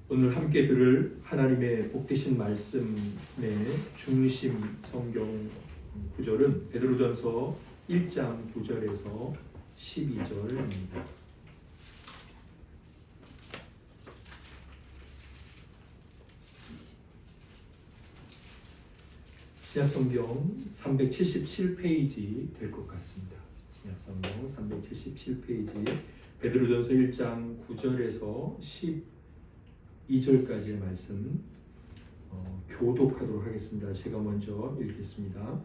오늘 함께 들을 하나님의 복되신 말씀의 중심 성경 구절은 베드로전서 1장 9절에서 12절입니다. 신약성경 377페이지 될 것 같습니다. 신약성경 377페이지 베드로전서 1장 9절에서 12절까지의 말씀 교독하도록 하겠습니다. 제가 먼저 읽겠습니다.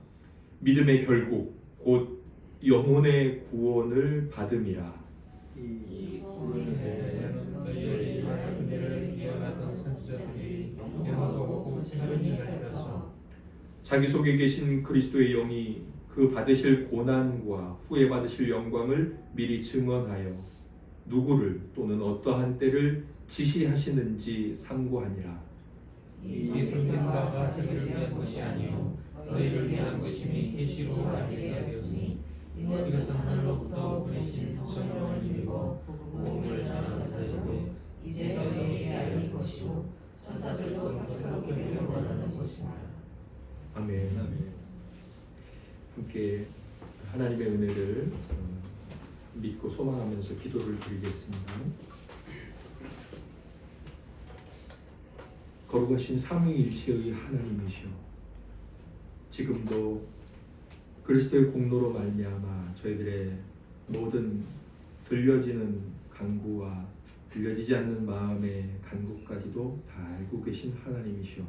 믿음의 결국 곧 영혼의 구원을 받음이라. 이 구원을 대하여는 너희의 은혜를 이어가던 선지자들이 영원하고 참된 일을 하여서 자기 속에 계신 그리스도의 영이 그 받으실 고난과 후에 받으실 영광을 미리 증언하여 누구를 또는 어떠한 때를 지시하시는지 상고하니라. 이 선민과 자들을 위한 것이 아니요 너희를 위한 것임이 계시로 알게 하였으니 이것은 하늘로부터 보내신 성령을 믿고 복음을 전하는 자들로 이제 너희에게 알린 것이요 천사들도 살펴보기를 원하는 것입니다. 아멘. 함께 하나님의 은혜를 믿고 소망하면서 기도를 드리겠습니다. 거룩하신 삼위일체의 하나님이시오, 지금도 그리스도의 공로로 말미암아 저희들의 모든 들려지는 간구와 들려지지 않는 마음의 간구까지도 다 알고 계신 하나님이시오.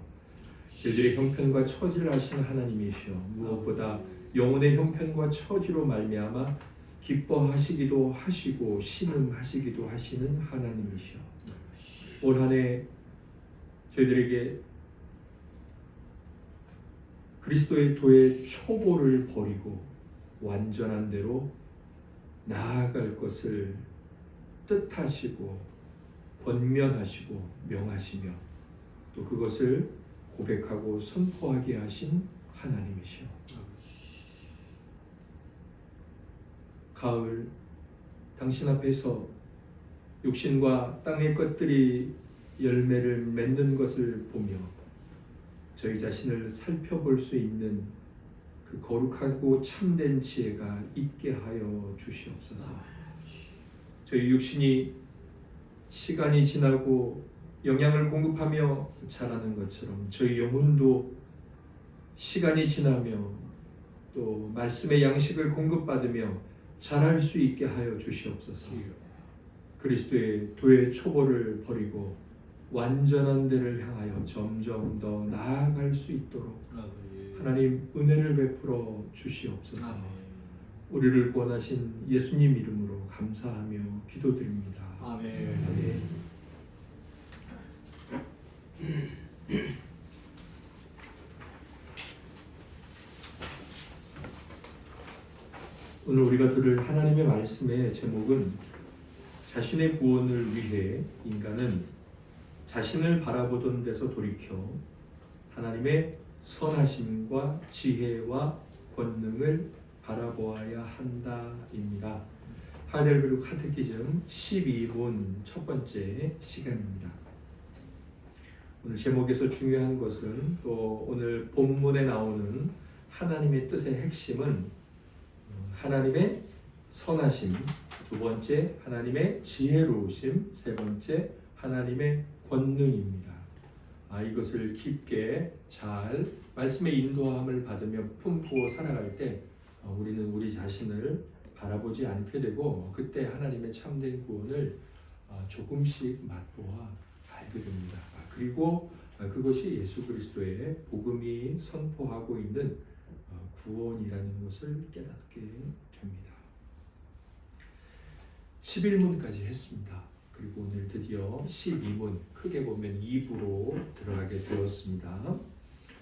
저희들의 형편과 처지를 아시는 하나님이시오. 무엇보다 영혼의 형편과 처지로 말미암아 기뻐하시기도 하시고 신음하시기도 하시는 하나님이시오. 올 한 해 저희들에게 그리스도의 도의 초보를 버리고 완전한 대로 나아갈 것을 뜻하시고 권면하시고 명하시며 또 그것을 고백하고 선포하게 하신 하나님이시오. 가을 당신 앞에서 육신과 땅의 것들이 열매를 맺는 것을 보며 저희 자신을 살펴볼 수 있는 그 거룩하고 참된 지혜가 있게 하여 주시옵소서. 저희 육신이 시간이 지나고 영양을 공급하며 자라는 것처럼 저희 영혼도 시간이 지나며 또 말씀의 양식을 공급받으며 자랄 수 있게 하여 주시옵소서. 그리스도의 도의 초보를 버리고 완전한 데를 향하여 점점 더 나아갈 수 있도록 하나님 은혜를 베풀어 주시옵소서. 우리를 구원하신 예수님 이름으로 감사하며 기도드립니다. 아멘. 아멘. 오늘 우리가 들을 하나님의 말씀의 제목은 자신의 구원을 위해 인간은 자신을 바라보던 데서 돌이켜 하나님의 선하심과 지혜와 권능을 바라보아야 한다입니다. 하델베르크 카테키즘 12문 첫 번째 시간입니다. 오늘 제목에서 중요한 것은 또 오늘 본문에 나오는 하나님의 뜻의 핵심은 하나님의 선하심, 두 번째 하나님의 지혜로우심, 세 번째 하나님의 권능입니다. 이것을 깊게 잘 말씀의 인도함을 받으며 품고 살아갈 때 우리는 우리 자신을 바라보지 않게 되고 그때 하나님의 참된 구원을 조금씩 맛보아 알게 됩니다. 그리고 그것이 예수 그리스도의 복음이 선포하고 있는 구원이라는 것을 깨닫게 됩니다. 11문까지 했습니다. 그리고 오늘 드디어 12문, 크게 보면 2부로 들어가게 되었습니다.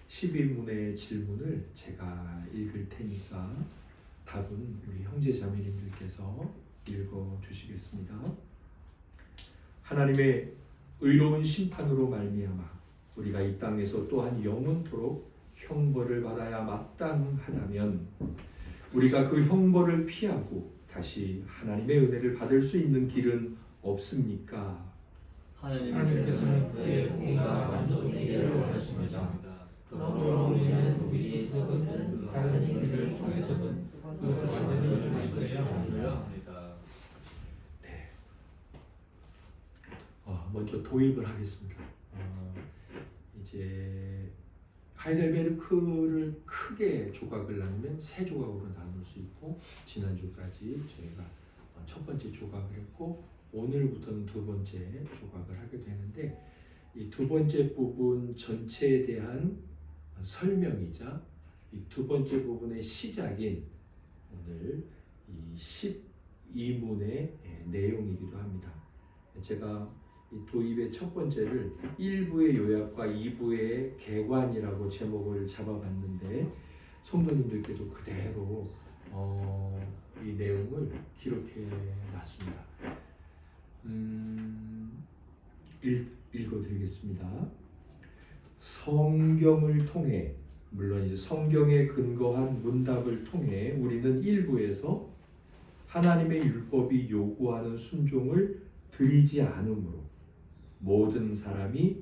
11문의 질문을 제가 읽을 테니까 답은 우리 형제 자매님들께서 읽어주시겠습니다. 하나님의 의로운 심판으로 말미암아 우리가 이 땅에서 또한 영원토록 형벌을 받아야 마땅하다면 우리가 그 형벌을 피하고 다시 하나님의 은혜를 받을 수 있는 길은 없습니까? 하나님께서는 우리는 우리에서든 다른 우리를 통해서든 그것을 완전히 이루실 것이라 합니다. 네. 먼저 도입을 하겠습니다. 이제 하이델베르크를 크게 조각을 나누면 세 조각으로 나눌 수 있고, 지난주까지 저희가 첫 번째 조각을 했고 오늘부터는 두 번째 조각을 하게 되는데, 이 두 번째 부분 전체에 대한 설명이자 이 두 번째 부분의 시작인 오늘 이 12문의 내용이기도 합니다. 제가 이 도입의 첫 번째를 1부의 요약과 2부의 개관이라고 제목을 잡아봤는데, 성도님들께도 그대로 이 내용을 기록해 놨습니다. 읽어드리겠습니다. 성경을 통해, 물론 이제 성경에 근거한 문답을 통해 우리는 1부에서 하나님의 율법이 요구하는 순종을 드리지 않으므로 모든 사람이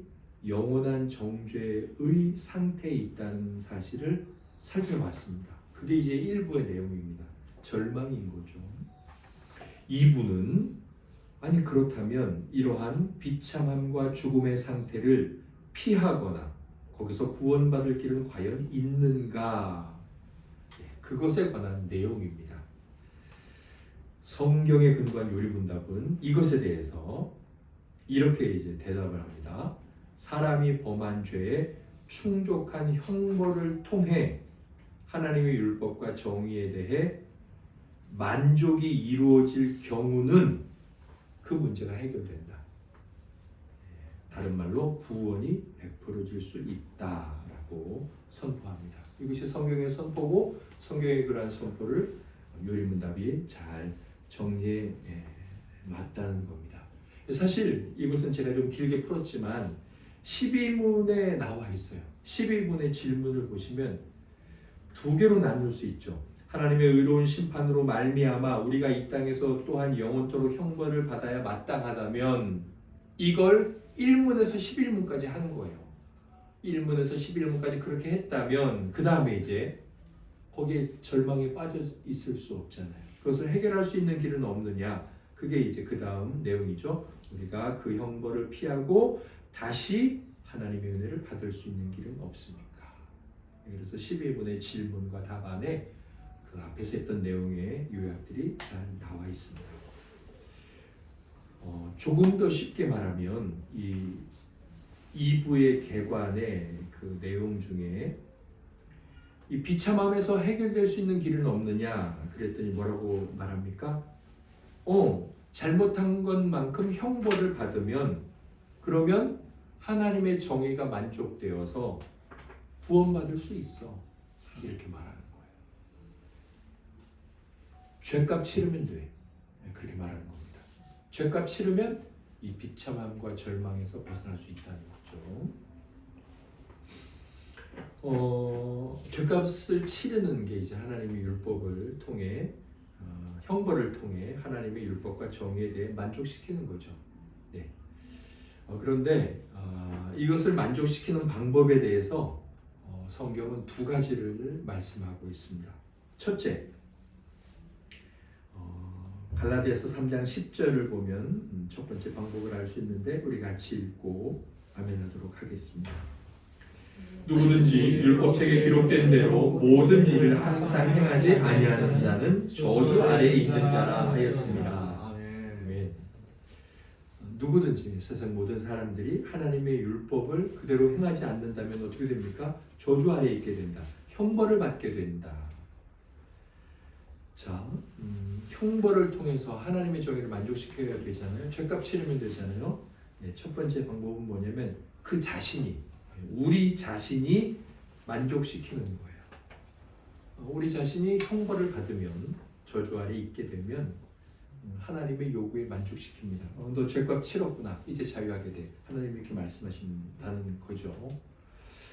영원한 정죄의 상태에 있다는 사실을 살펴봤습니다. 그게 이제 1부의 내용입니다. 절망인 거죠. 2부는 아니 그렇다면 이러한 비참함과 죽음의 상태를 피하거나 거기서 구원받을 길은 과연 있는가? 그것에 관한 내용입니다. 성경에 근거한 요리문답은 이것에 대해서 이렇게 이제 대답을 합니다. 사람이 범한 죄에 충족한 형벌을 통해 하나님의 율법과 정의에 대해 만족이 이루어질 경우는 그 문제가 해결된다. 다른 말로 구원이 베풀어질 수 있다라고 선포합니다. 이것이 성경의 선포고, 성경의 그러한 선포를 요리문답이 잘 정리해 맞다는 겁니다. 사실 이것은 제가 좀 길게 풀었지만 12문에 나와 있어요. 12문의 질문을 보시면 두 개로 나눌 수 있죠. 하나님의 의로운 심판으로 말미암아 우리가 이 땅에서 또한 영원토록 형벌을 받아야 마땅하다면, 이걸 1문에서 11문까지 하는 거예요. 1문에서 11문까지 그렇게 했다면 그 다음에 이제 거기에 절망에 빠져 있을 수 없잖아요. 그것을 해결할 수 있는 길은 없느냐? 그게 이제 그 다음 내용이죠. 우리가 그 형벌을 피하고 다시 하나님의 은혜를 받을 수 있는 길은 없습니까? 그래서 12문의 질문과 답 안에 그 앞에서 했던 내용의 요약들이 잘 나와 있습니다. 조금 더 쉽게 말하면 이 2부의 개관의 그 내용 중에 이 비참함에서 해결될 수 있는 길은 없느냐 그랬더니 뭐라고 말합니까? 잘못한 것만큼 형벌을 받으면 그러면 하나님의 정의가 만족되어서 구원받을 수 있어, 이렇게 말하는 거예요. 죄값 치르면 돼, 그렇게 말하는 겁니다. 죄값 치르면 이 비참함과 절망에서 벗어날 수 있다는 거죠. 죄값을 치르는 게 이제 하나님의 율법을 통해 형벌을 통해 하나님의 율법과 정의에 대해 만족시키는 거죠. 네. 그런데 이것을 만족시키는 방법에 대해서 성경은 두 가지를 말씀하고 있습니다. 첫째, 갈라디아서 3장 10절을 보면 첫 번째 방법을 알 수 있는데 우리 같이 읽고 아멘하도록 하겠습니다. 누구든지 율법책에 기록된 대로 모든 일을 항상 행하지 아니하는 자는 저주 아래에 있는 자라 하였습니다. 아멘. 누구든지 세상 모든 사람들이 하나님의 율법을 그대로 행하지 않는다면 어떻게 됩니까? 저주 아래에 있게 된다. 형벌을 받게 된다. 자, 형벌을 통해서 하나님의 정의를 만족시켜야 되잖아요. 죄값 치르면 되잖아요. 네, 첫 번째 방법은 뭐냐면 그 자신이, 우리 자신이 만족시키는 거예요. 우리 자신이 형벌을 받으면, 저주 아래 있게 되면 하나님의 요구에 만족시킵니다. 너 죄값 치렀구나, 이제 자유하게 돼. 하나님이 이렇게 말씀하신다는 거죠.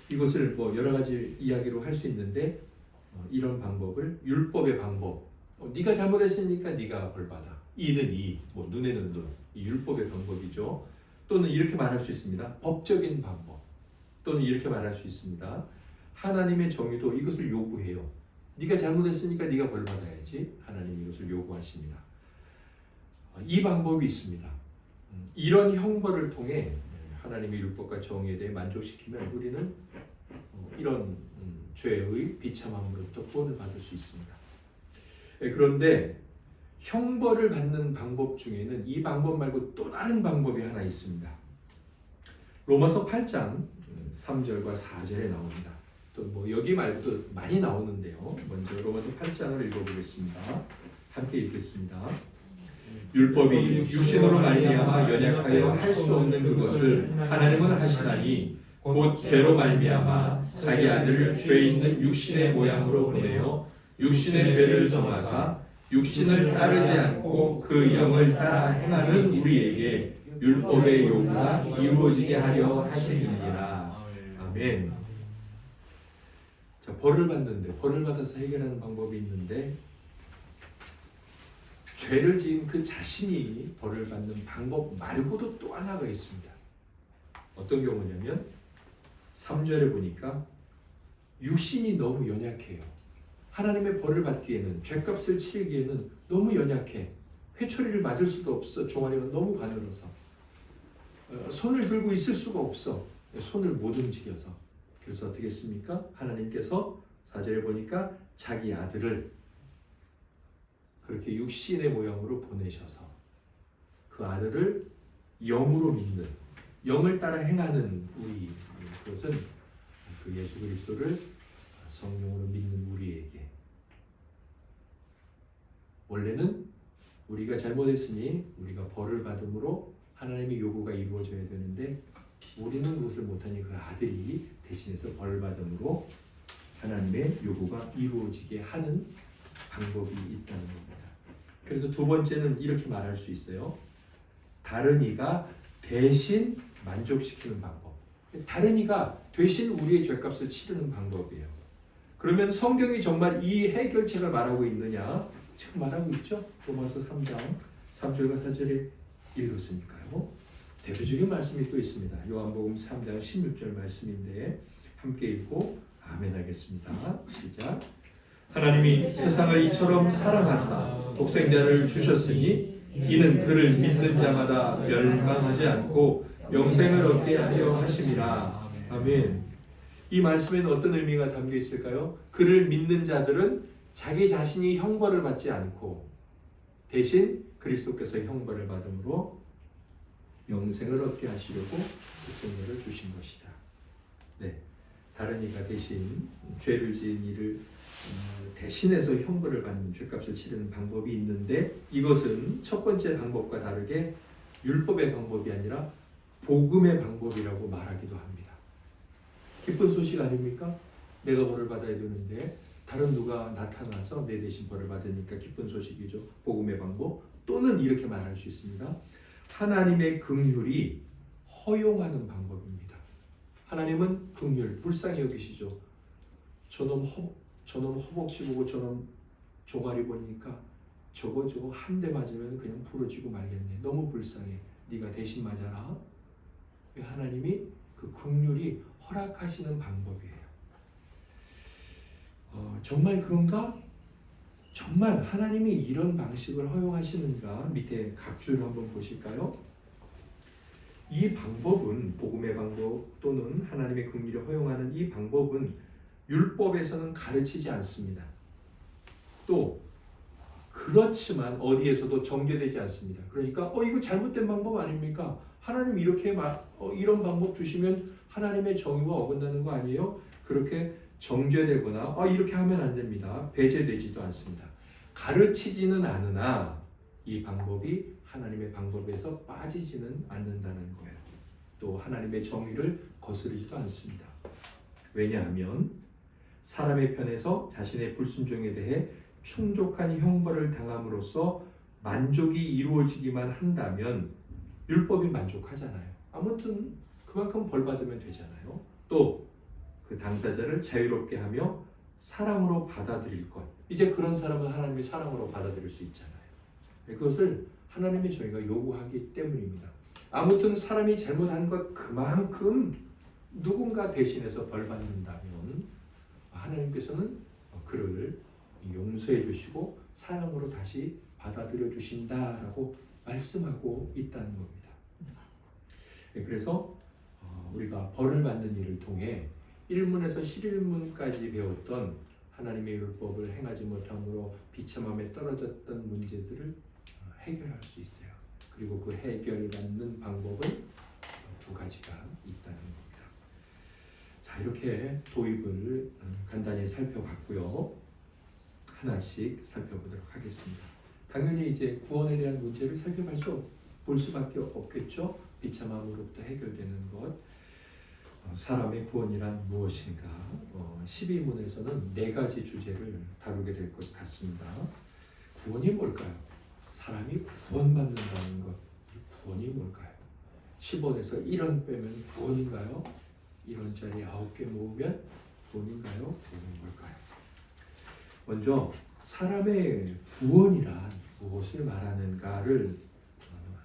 이것을 뭐 여러 가지 이야기로 할 수 있는데 이런 방법을 율법의 방법, 네가 잘못했으니까 네가 벌받아. 이는 이, 뭐 눈에는 눈, 이 율법의 방법이죠. 또는 이렇게 말할 수 있습니다. 법적인 방법. 또는 이렇게 말할 수 있습니다. 하나님의 정의도 이것을 요구해요. 네가 잘못했으니까 네가 벌 받아야지. 하나님이 이것을 요구하십니다. 이 방법이 있습니다. 이런 형벌을 통해 하나님의 율법과 정의에 대해 만족시키면 우리는 이런 죄의 비참함으로부터 구원을 받을 수 있습니다. 그런데 형벌을 받는 방법 중에는 이 방법 말고 또 다른 방법이 하나 있습니다. 로마서 8장 3절과 4절에 나옵니다. 또 뭐 여기 말고도 많이 나오는데요. 먼저 로마서 8장을 읽어보겠습니다. 함께 읽겠습니다. 율법이 육신으로 말미암아 연약하여 할 수 없는 그것을 하나님은 하시나니 곧 죄로 말미암아 자기 아들을 죄 있는 육신의 모양으로 보내어 육신의 죄를 정하사 육신을 따르지 않고 그 영을 따라 행하는 우리에게 율법의 요구가 이루어지게 하려 하시느니라. 아멘. 자, 벌을 받는데 벌을 받아서 해결하는 방법이 있는데 죄를 지은 그 자신이 벌을 받는 방법 말고도 또 하나가 있습니다. 어떤 경우냐면 3절에 보니까 육신이 너무 연약해요. 하나님의 벌을 받기에는 죄값을 치르기에는 너무 연약해. 회초리를 맞을 수도 없어. 종아리가 너무 가늘어서 손을 들고 있을 수가 없어. 손을 못 움직여서. 그래서 어떻게 했습니까? 하나님께서 4절에 보니까 자기 아들을 그렇게 육신의 모양으로 보내셔서 그 아들을 영으로 믿는, 영을 따라 행하는 우리, 그것은 그 예수 그리스도를 성령으로 믿는 우리에게 원래는 우리가 잘못했으니 우리가 벌을 받음으로 하나님의 요구가 이루어져야 되는데 우리는 그것을 못하니 그 아들이 대신해서 벌 받음으로 하나님의 요구가 이루어지게 하는 방법이 있다는 겁니다. 그래서 두 번째는 이렇게 말할 수 있어요. 다른 이가 대신 만족시키는 방법. 다른 이가 대신 우리의 죄값을 치르는 방법이에요. 그러면 성경이 정말 이 해결책을 말하고 있느냐? 지금 말하고 있죠. 로마서 3장 3절과 4절에 읽었으니까요. 대표적인 말씀이 또 있습니다. 요한복음 3장 16절 말씀인데 함께 읽고 아멘 하겠습니다. 시작. 하나님이 세상을 이처럼 사랑하사 독생자를 주셨으니 이는 그를 믿는 자마다 멸망하지 않고 영생을 얻게 하려 하심이라. 아멘. 이 말씀에는 어떤 의미가 담겨 있을까요? 그를 믿는 자들은 자기 자신이 형벌을 받지 않고 대신 그리스도께서 형벌을 받음으로 영생을 얻게 하시려고 독생자를 주신 것이다. 네, 다른 이가 대신 죄를 지은 이를 대신해서 형벌을 받는 죄값을 치르는 방법이 있는데 이것은 첫 번째 방법과 다르게 율법의 방법이 아니라 복음의 방법이라고 말하기도 합니다. 기쁜 소식 아닙니까? 내가 벌을 받아야 되는데 다른 누가 나타나서 내 대신 벌을 받으니까 기쁜 소식이죠. 복음의 방법. 또는 이렇게 말할 수 있습니다. 하나님의 긍휼이 허용하는 방법입니다. 하나님은 긍휼, 불쌍히 여기시죠. 저놈 허벅지 보고 저놈 종아리 보니까 저거 한 대 맞으면 그냥 부러지고 말겠네. 너무 불쌍해. 네가 대신 맞아라. 하나님이 그 긍휼이 허락하시는 방법이에요. 정말 그런가? 정말 하나님이 이런 방식을 허용하시는가? 밑에 각주를 한번 보실까요? 이 방법은 복음의 방법 또는 하나님의 긍휼을 허용하는 이 방법은 율법에서는 가르치지 않습니다. 또 그렇지만 어디에서도 정죄되지 않습니다. 그러니까 이거 잘못된 방법 아닙니까? 하나님 이렇게 이런 방법 주시면 하나님의 정의와 어긋나는 거 아니에요? 그렇게 정죄되거나 이렇게 하면 안 됩니다. 배제되지도 않습니다. 가르치지는 않으나 이 방법이 하나님의 방법에서 빠지지는 않는다는 거예요. 또 하나님의 정의를 거스르지도 않습니다. 왜냐하면 사람의 편에서 자신의 불순종에 대해 충족한 형벌을 당함으로써 만족이 이루어지기만 한다면 율법이 만족하잖아요. 아무튼 그만큼 벌 받으면 되잖아요. 또 그 당사자를 자유롭게 하며 사랑으로 받아들일 것. 이제 그런 사람은 하나님이 사랑으로 받아들일 수 있잖아요. 그것을 하나님의 정의가 요구하기 때문입니다. 아무튼 사람이 잘못한 것 그만큼 누군가 대신해서 벌 받는다면 하나님께서는 그를 용서해 주시고 사랑으로 다시 받아들여 주신다라고 말씀하고 있다는 겁니다. 그래서 우리가 벌을 받는 일을 통해 1문에서 11문까지 배웠던 하나님의 율법을 행하지 못함으로 비참함에 떨어졌던 문제들을 해결할 수 있어요. 그리고 그 해결받는 방법은 두 가지가 있다는 겁니다. 자, 이렇게 도입을 간단히 살펴봤고요. 하나씩 살펴보도록 하겠습니다. 당연히 이제 구원에 대한 문제를 볼 수밖에 없겠죠. 비참함으로부터 해결되는 것. 사람의 구원이란 무엇인가? 12문에서는 네 가지 주제를 다루게 될 것 같습니다. 구원이 뭘까요? 사람이 구원받는다는 것. 구원이 뭘까요? 10원에서 1원 빼면 구원인가요? 1원짜리 9개 모으면 구원인가요? 구원은 뭘까요? 먼저 사람의 구원이란 무엇을 말하는가를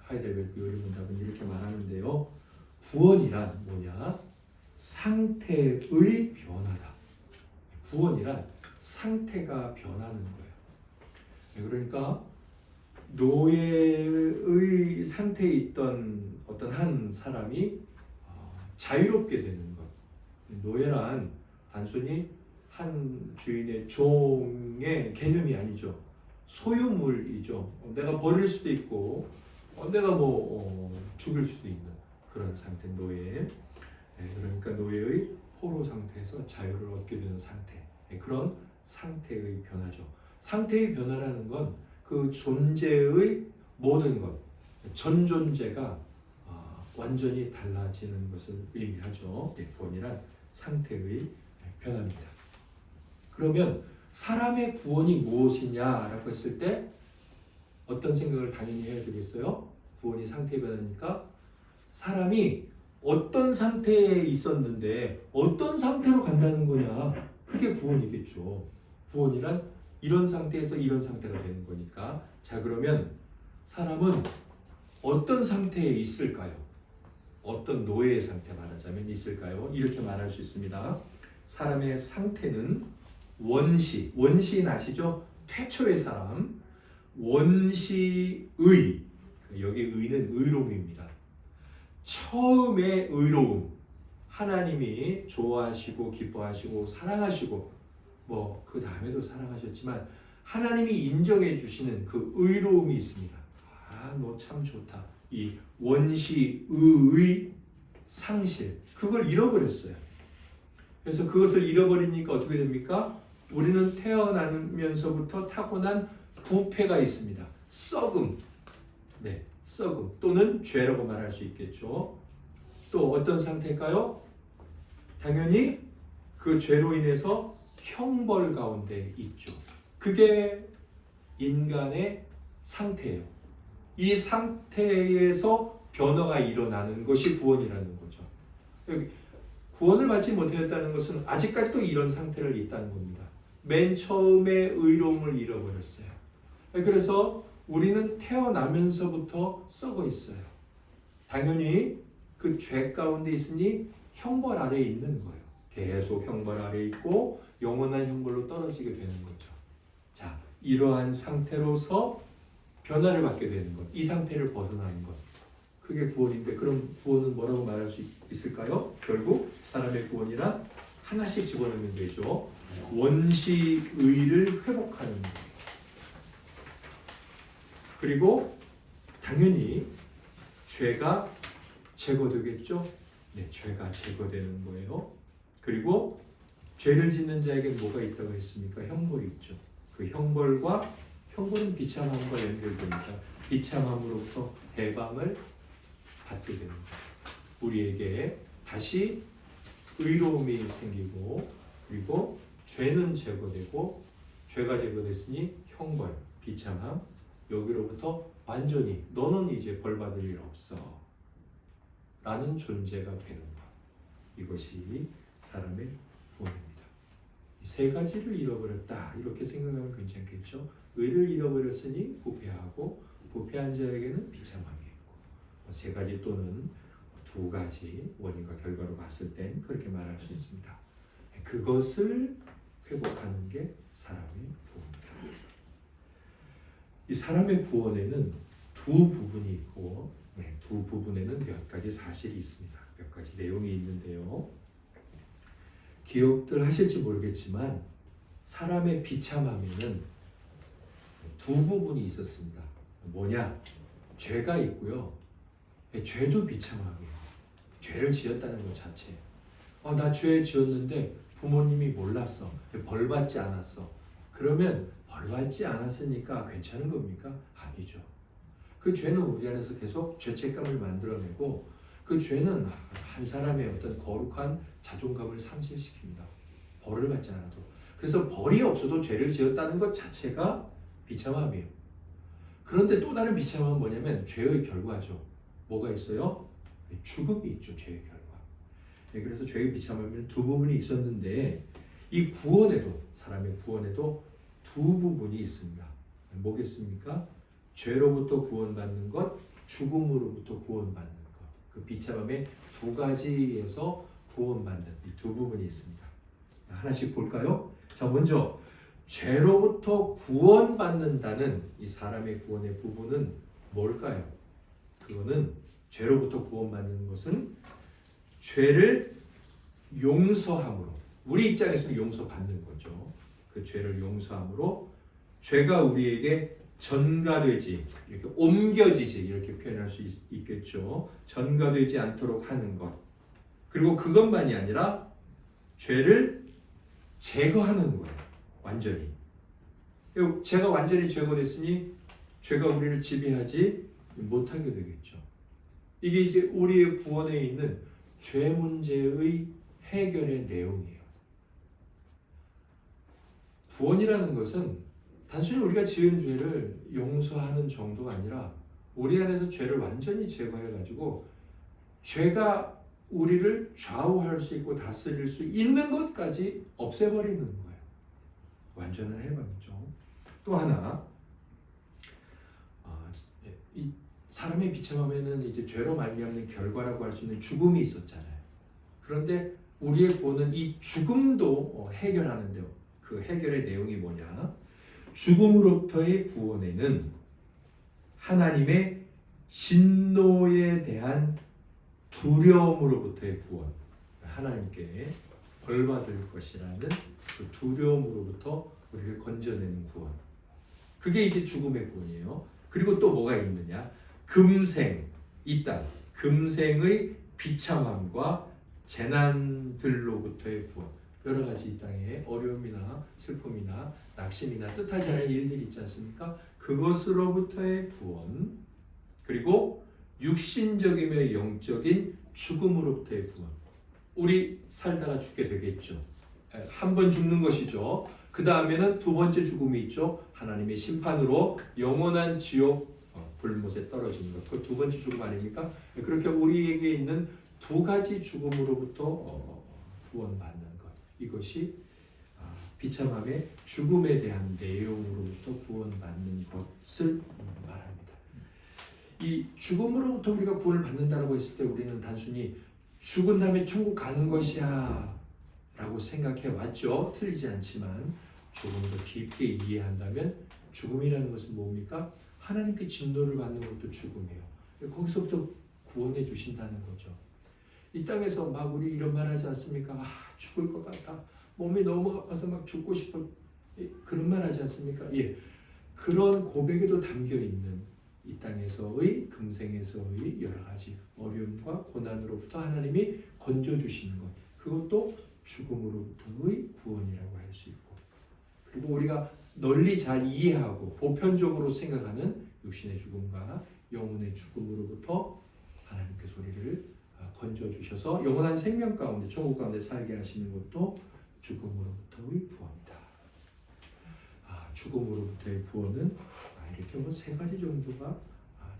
하이델베르크 요리문답은 이렇게 말하는데요. 구원이란 뭐냐? 상태의 변화다. 구원이란 상태가 변하는 거예요. 그러니까 노예의 상태에 있던 어떤 한 사람이 자유롭게 되는 것. 노예란 단순히 한 주인의 종의 개념이 아니죠. 소유물이죠. 내가 버릴 수도 있고 내가 죽일 수도 있는 그런 상태 노예. 그러니까 노예의 포로 상태에서 자유를 얻게 되는 상태. 그런 상태의 변화죠. 상태의 변화라는 건 그 존재의 모든 것, 전 존재가 완전히 달라지는 것을 의미하죠. 구원이란 상태의 변화입니다. 그러면 사람의 구원이 무엇이냐라고 했을 때 어떤 생각을 당연히 해야 되겠어요? 구원이 상태 변화니까 사람이 어떤 상태에 있었는데 어떤 상태로 간다는 거냐? 그게 구원이겠죠. 구원이란 이런 상태에서 이런 상태가 되는 거니까. 자, 그러면 사람은 어떤 상태에 있을까요? 어떤 노예의 상태 말하자면 있을까요? 이렇게 말할 수 있습니다. 사람의 상태는 원시인 아시죠? 태초의 사람, 원시의, 여기 의는 의로움입니다. 처음의 의로움, 하나님이 좋아하시고 기뻐하시고 사랑하시고 그 다음에도 사랑하셨지만 하나님이 인정해 주시는 그 의로움이 있습니다. 너 참 좋다. 이 원시의 상실, 그걸 잃어버렸어요. 그래서 그것을 잃어버리니까 어떻게 됩니까? 우리는 태어나면서부터 타고난 부패가 있습니다. 썩음, 썩음 또는 죄라고 말할 수 있겠죠. 또 어떤 상태일까요? 당연히 그 죄로 인해서 형벌 가운데 있죠. 그게 인간의 상태예요. 이 상태에서 변화가 일어나는 것이 구원이라는 거죠. 구원을 받지 못했다는 것은 아직까지도 이런 상태를 있다는 겁니다. 맨 처음에 의로움을 잃어버렸어요. 그래서 우리는 태어나면서부터 썩어 있어요. 당연히 그 죄 가운데 있으니 형벌 아래에 있는 거예요. 계속 형벌 아래에 있고 영원한 형벌로 떨어지게 되는 거죠. 자, 이러한 상태로서 변화를 받게 되는 것, 이 상태를 벗어나는 것, 그게 구원인데, 그럼 구원은 뭐라고 말할 수 있을까요? 결국 사람의 구원이란 하나씩 집어넣으면 되죠. 원시의를 회복하는 것. 그리고 당연히 죄가 제거되겠죠. 죄가 제거되는 거예요. 그리고 죄를 짓는 자에게 뭐가 있다고 했습니까? 형벌이 있죠. 그 형벌은 비참함과 연결되니까 비참함으로부터 해방을 받게 됩니다. 우리에게 다시 의로움이 생기고, 그리고 죄는 제거되고, 죄가 제거됐으니 형벌, 비참함, 여기로부터 완전히 너는 이제 벌 받을 일 없어 라는 존재가 되는 것. 이것이 사람의 구원입니다. 이 세 가지를 잃어버렸다 이렇게 생각하면 괜찮겠죠. 의를 잃어버렸으니 부패하고, 부패한 자에게는 비참함이 있고, 세 가지 또는 두 가지 원인과 결과로 봤을 땐 그렇게 말할 수 있습니다. 그것을 회복하는 게 사람의 구원입니다. 이 사람의 구원에는 두 부분이 있고 두 부분에는 몇 가지 사실이 있습니다. 몇 가지 내용이 있는데요. 기억들 하실지 모르겠지만 사람의 비참함에는 두 부분이 있었습니다. 뭐냐? 죄가 있고요. 죄도 비참함이에요. 죄를 지었다는 것 자체. 나 죄 지었는데 부모님이 몰랐어. 벌 받지 않았어. 그러면 벌 받지 않았으니까 괜찮은 겁니까? 아니죠. 그 죄는 우리 안에서 계속 죄책감을 만들어내고 그 죄는 한 사람의 어떤 거룩한 자존감을 상실시킵니다. 벌을 받지 않아도. 그래서 벌이 없어도 죄를 지었다는 것 자체가 비참함이에요. 그런데 또 다른 비참함은 뭐냐면 죄의 결과죠. 뭐가 있어요? 죽음이 있죠. 죄의 결과. 그래서 죄의 비참함에는 두 부분이 있었는데 이 구원에도 사람의 구원에도 두 부분이 있습니다. 뭐겠습니까? 죄로부터 구원받는 것, 죽음으로부터 구원받는 것. 그 비참함의 두 가지에서 구원받는 이 두 부분이 있습니다. 하나씩 볼까요? 자, 먼저 죄로부터 구원받는다는 이 사람의 구원의 부분은 뭘까요? 그거는 죄로부터 구원받는 것은 죄를 용서함으로, 우리 입장에서는 용서받는 거죠. 그 죄를 용서함으로 죄가 우리에게 전가되지, 이렇게 옮겨지지, 이렇게 표현할 수 있겠죠. 전가되지 않도록 하는 것. 그리고 그것만이 아니라 죄를 제거하는 거예요. 완전히. 죄가 완전히 제거됐으니 죄가 우리를 지배하지 못하게 되겠죠. 이게 이제 우리의 구원에 있는 죄 문제의 해결의 내용이에요. 구원이라는 것은 단순히 우리가 지은 죄를 용서하는 정도가 아니라 우리 안에서 죄를 완전히 제거해가지고 죄가 우리를 좌우할 수 있고 다스릴 수 있는 것까지 없애버리는 거예요. 완전한 해방이죠. 또 하나, 이 사람의 비참함에는 이제 죄로 말미암는 결과라고 할 수 있는 죽음이 있었잖아요. 그런데 우리의 구원은 이 죽음도 해결하는데요. 그 해결의 내용이 뭐냐? 죽음으로부터의 구원에는 하나님의 진노에 대한 두려움으로부터의 구원, 하나님께 벌받을 것이라는 그 두려움으로부터 우리를 건져내는 구원. 그게 이제 죽음의 구원이에요. 그리고 또 뭐가 있느냐? 금생, 이 땅, 금생의 비참함과 재난들로부터의 구원. 여러 가지 이 땅에 어려움이나 슬픔이나 낙심이나 뜻하지 않은 일들이 있지 않습니까? 그것으로부터의 구원. 그리고 육신적이며 영적인 죽음으로부터의 구원. 우리 살다가 죽게 되겠죠. 한 번 죽는 것이죠. 그 다음에는 두 번째 죽음이 있죠. 하나님의 심판으로 영원한 지옥 불못에 떨어지는 것. 그 두 번째 죽음 아닙니까? 그렇게 우리에게 있는 두 가지 죽음으로부터 구원받는 것. 이것이 비참함의 죽음에 대한 내용으로부터 구원받는 것을 말합니다. 이 죽음으로부터 우리가 구원을 받는다고 했을 때 우리는 단순히 죽은 다음에 천국 가는 것이야 라고 생각해 왔죠. 틀리지 않지만 조금 더 깊게 이해한다면 죽음이라는 것은 뭡니까? 하나님께 진노를 받는 것도 죽음이에요. 거기서부터 구원해 주신다는 거죠. 이 땅에서 막 우리 이런 말 하지 않습니까? 죽을 것 같다. 몸이 너무 아파서 막 죽고 싶어. 그런 말 하지 않습니까? 예. 그런 고백에도 담겨 있는 이 땅에서의 금생에서의 여러 가지 어려움과 고난으로부터 하나님이 건져주시는 것. 그것도 죽음으로부터의 구원이라고 할 수 있고. 그리고 우리가 널리 잘 이해하고 보편적으로 생각하는 육신의 죽음과 영혼의 죽음으로부터 하나님께서 우리를 건져주셔서 영원한 생명 가운데 천국 가운데 살게 하시는 것도 죽음으로부터의 구원이다. 죽음으로부터의 구원은 이렇게 뭐 세 가지 정도가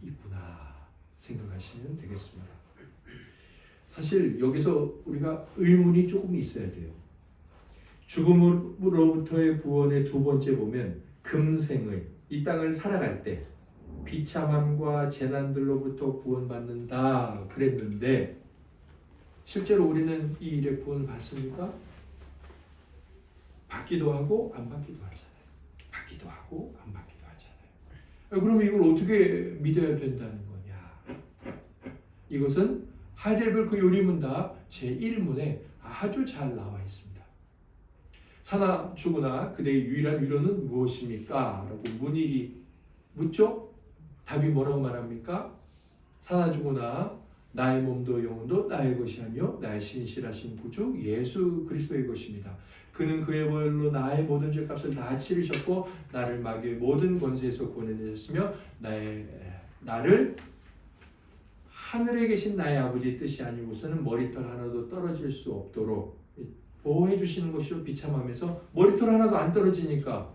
있구나 생각하시면 되겠습니다. 사실 여기서 우리가 의문이 조금 있어야 돼요. 죽음으로부터의 구원의 두 번째 보면 금생의 이 땅을 살아갈 때 비참함과 재난들로부터 구원받는다 그랬는데 실제로 우리는 이 일에 구원을 받습니까? 받기도 하고 안 받기도 하잖아요. 받기도 하고 안 받기도 하잖아요. 그럼 이걸 어떻게 믿어야 된다는 거냐? 이것은 하이델베르크 요리문답 제1문에 아주 잘 나와 있습니다. 사나 죽으나 그대의 유일한 위로는 무엇입니까? 라고 문일이 묻죠? 답이 뭐라고 말합니까? 사나 죽으나 나의 몸도 영혼도 나의 것이 아니요 나의 신실하신 구주 예수 그리스도의 것입니다. 그는 그의 보혈로 나의 모든 죄값을 다 치르셨고 나를 마귀의 모든 권세에서 구원해내셨으며 나를 하늘에 계신 나의 아버지의 뜻이 아니고서는 머리털 하나도 떨어질 수 없도록 보호해 주시는 것이요 비참함에서 머리털 하나도 안 떨어지니까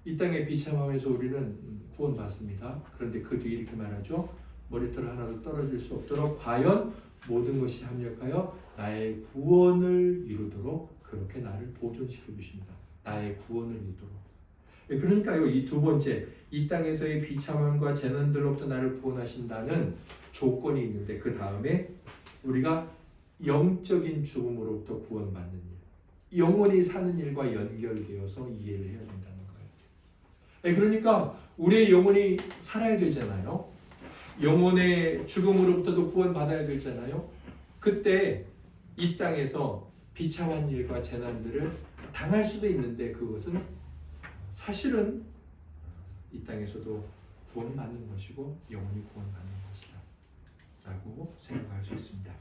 이 땅에 비참함에서 우리는 구원받습니다. 그런데 그 뒤에 이렇게 말하죠. 머리털 하나도 떨어질 수 없도록 과연 모든 것이 합력하여 나의 구원을 이루도록 그렇게 나를 보존시켜 주십니다. 나의 구원을 이루도록. 그러니까요, 이 두 번째, 이 땅에서의 비참함과 재난들로부터 나를 구원하신다는 조건이 있는데 그 다음에 우리가 영적인 죽음으로부터 구원받는 일, 영원히 사는 일과 연결되어서 이해를 해야 된다는 거예요. 그러니까 우리의 영혼이 살아야 되잖아요. 영혼의 죽음으로부터도 구원받아야 되잖아요. 그때 이 땅에서 비참한 일과 재난들을 당할 수도 있는데 그것은 사실은 이 땅에서도 구원받는 것이고 영원히 구원받는 것이다 라고 생각할 수 있습니다.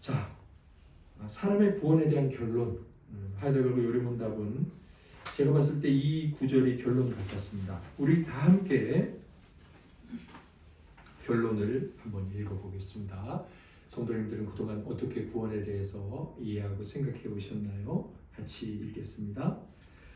자, 사람의 구원에 대한 결론, 하이델베르크 요리문답은 제가 봤을 때 이 구절이 결론 같았습니다. 우리 다 함께 결론을 한번 읽어보겠습니다. 성도님들은 그동안 어떻게 구원에 대해서 이해하고 생각해 오셨나요? 같이 읽겠습니다.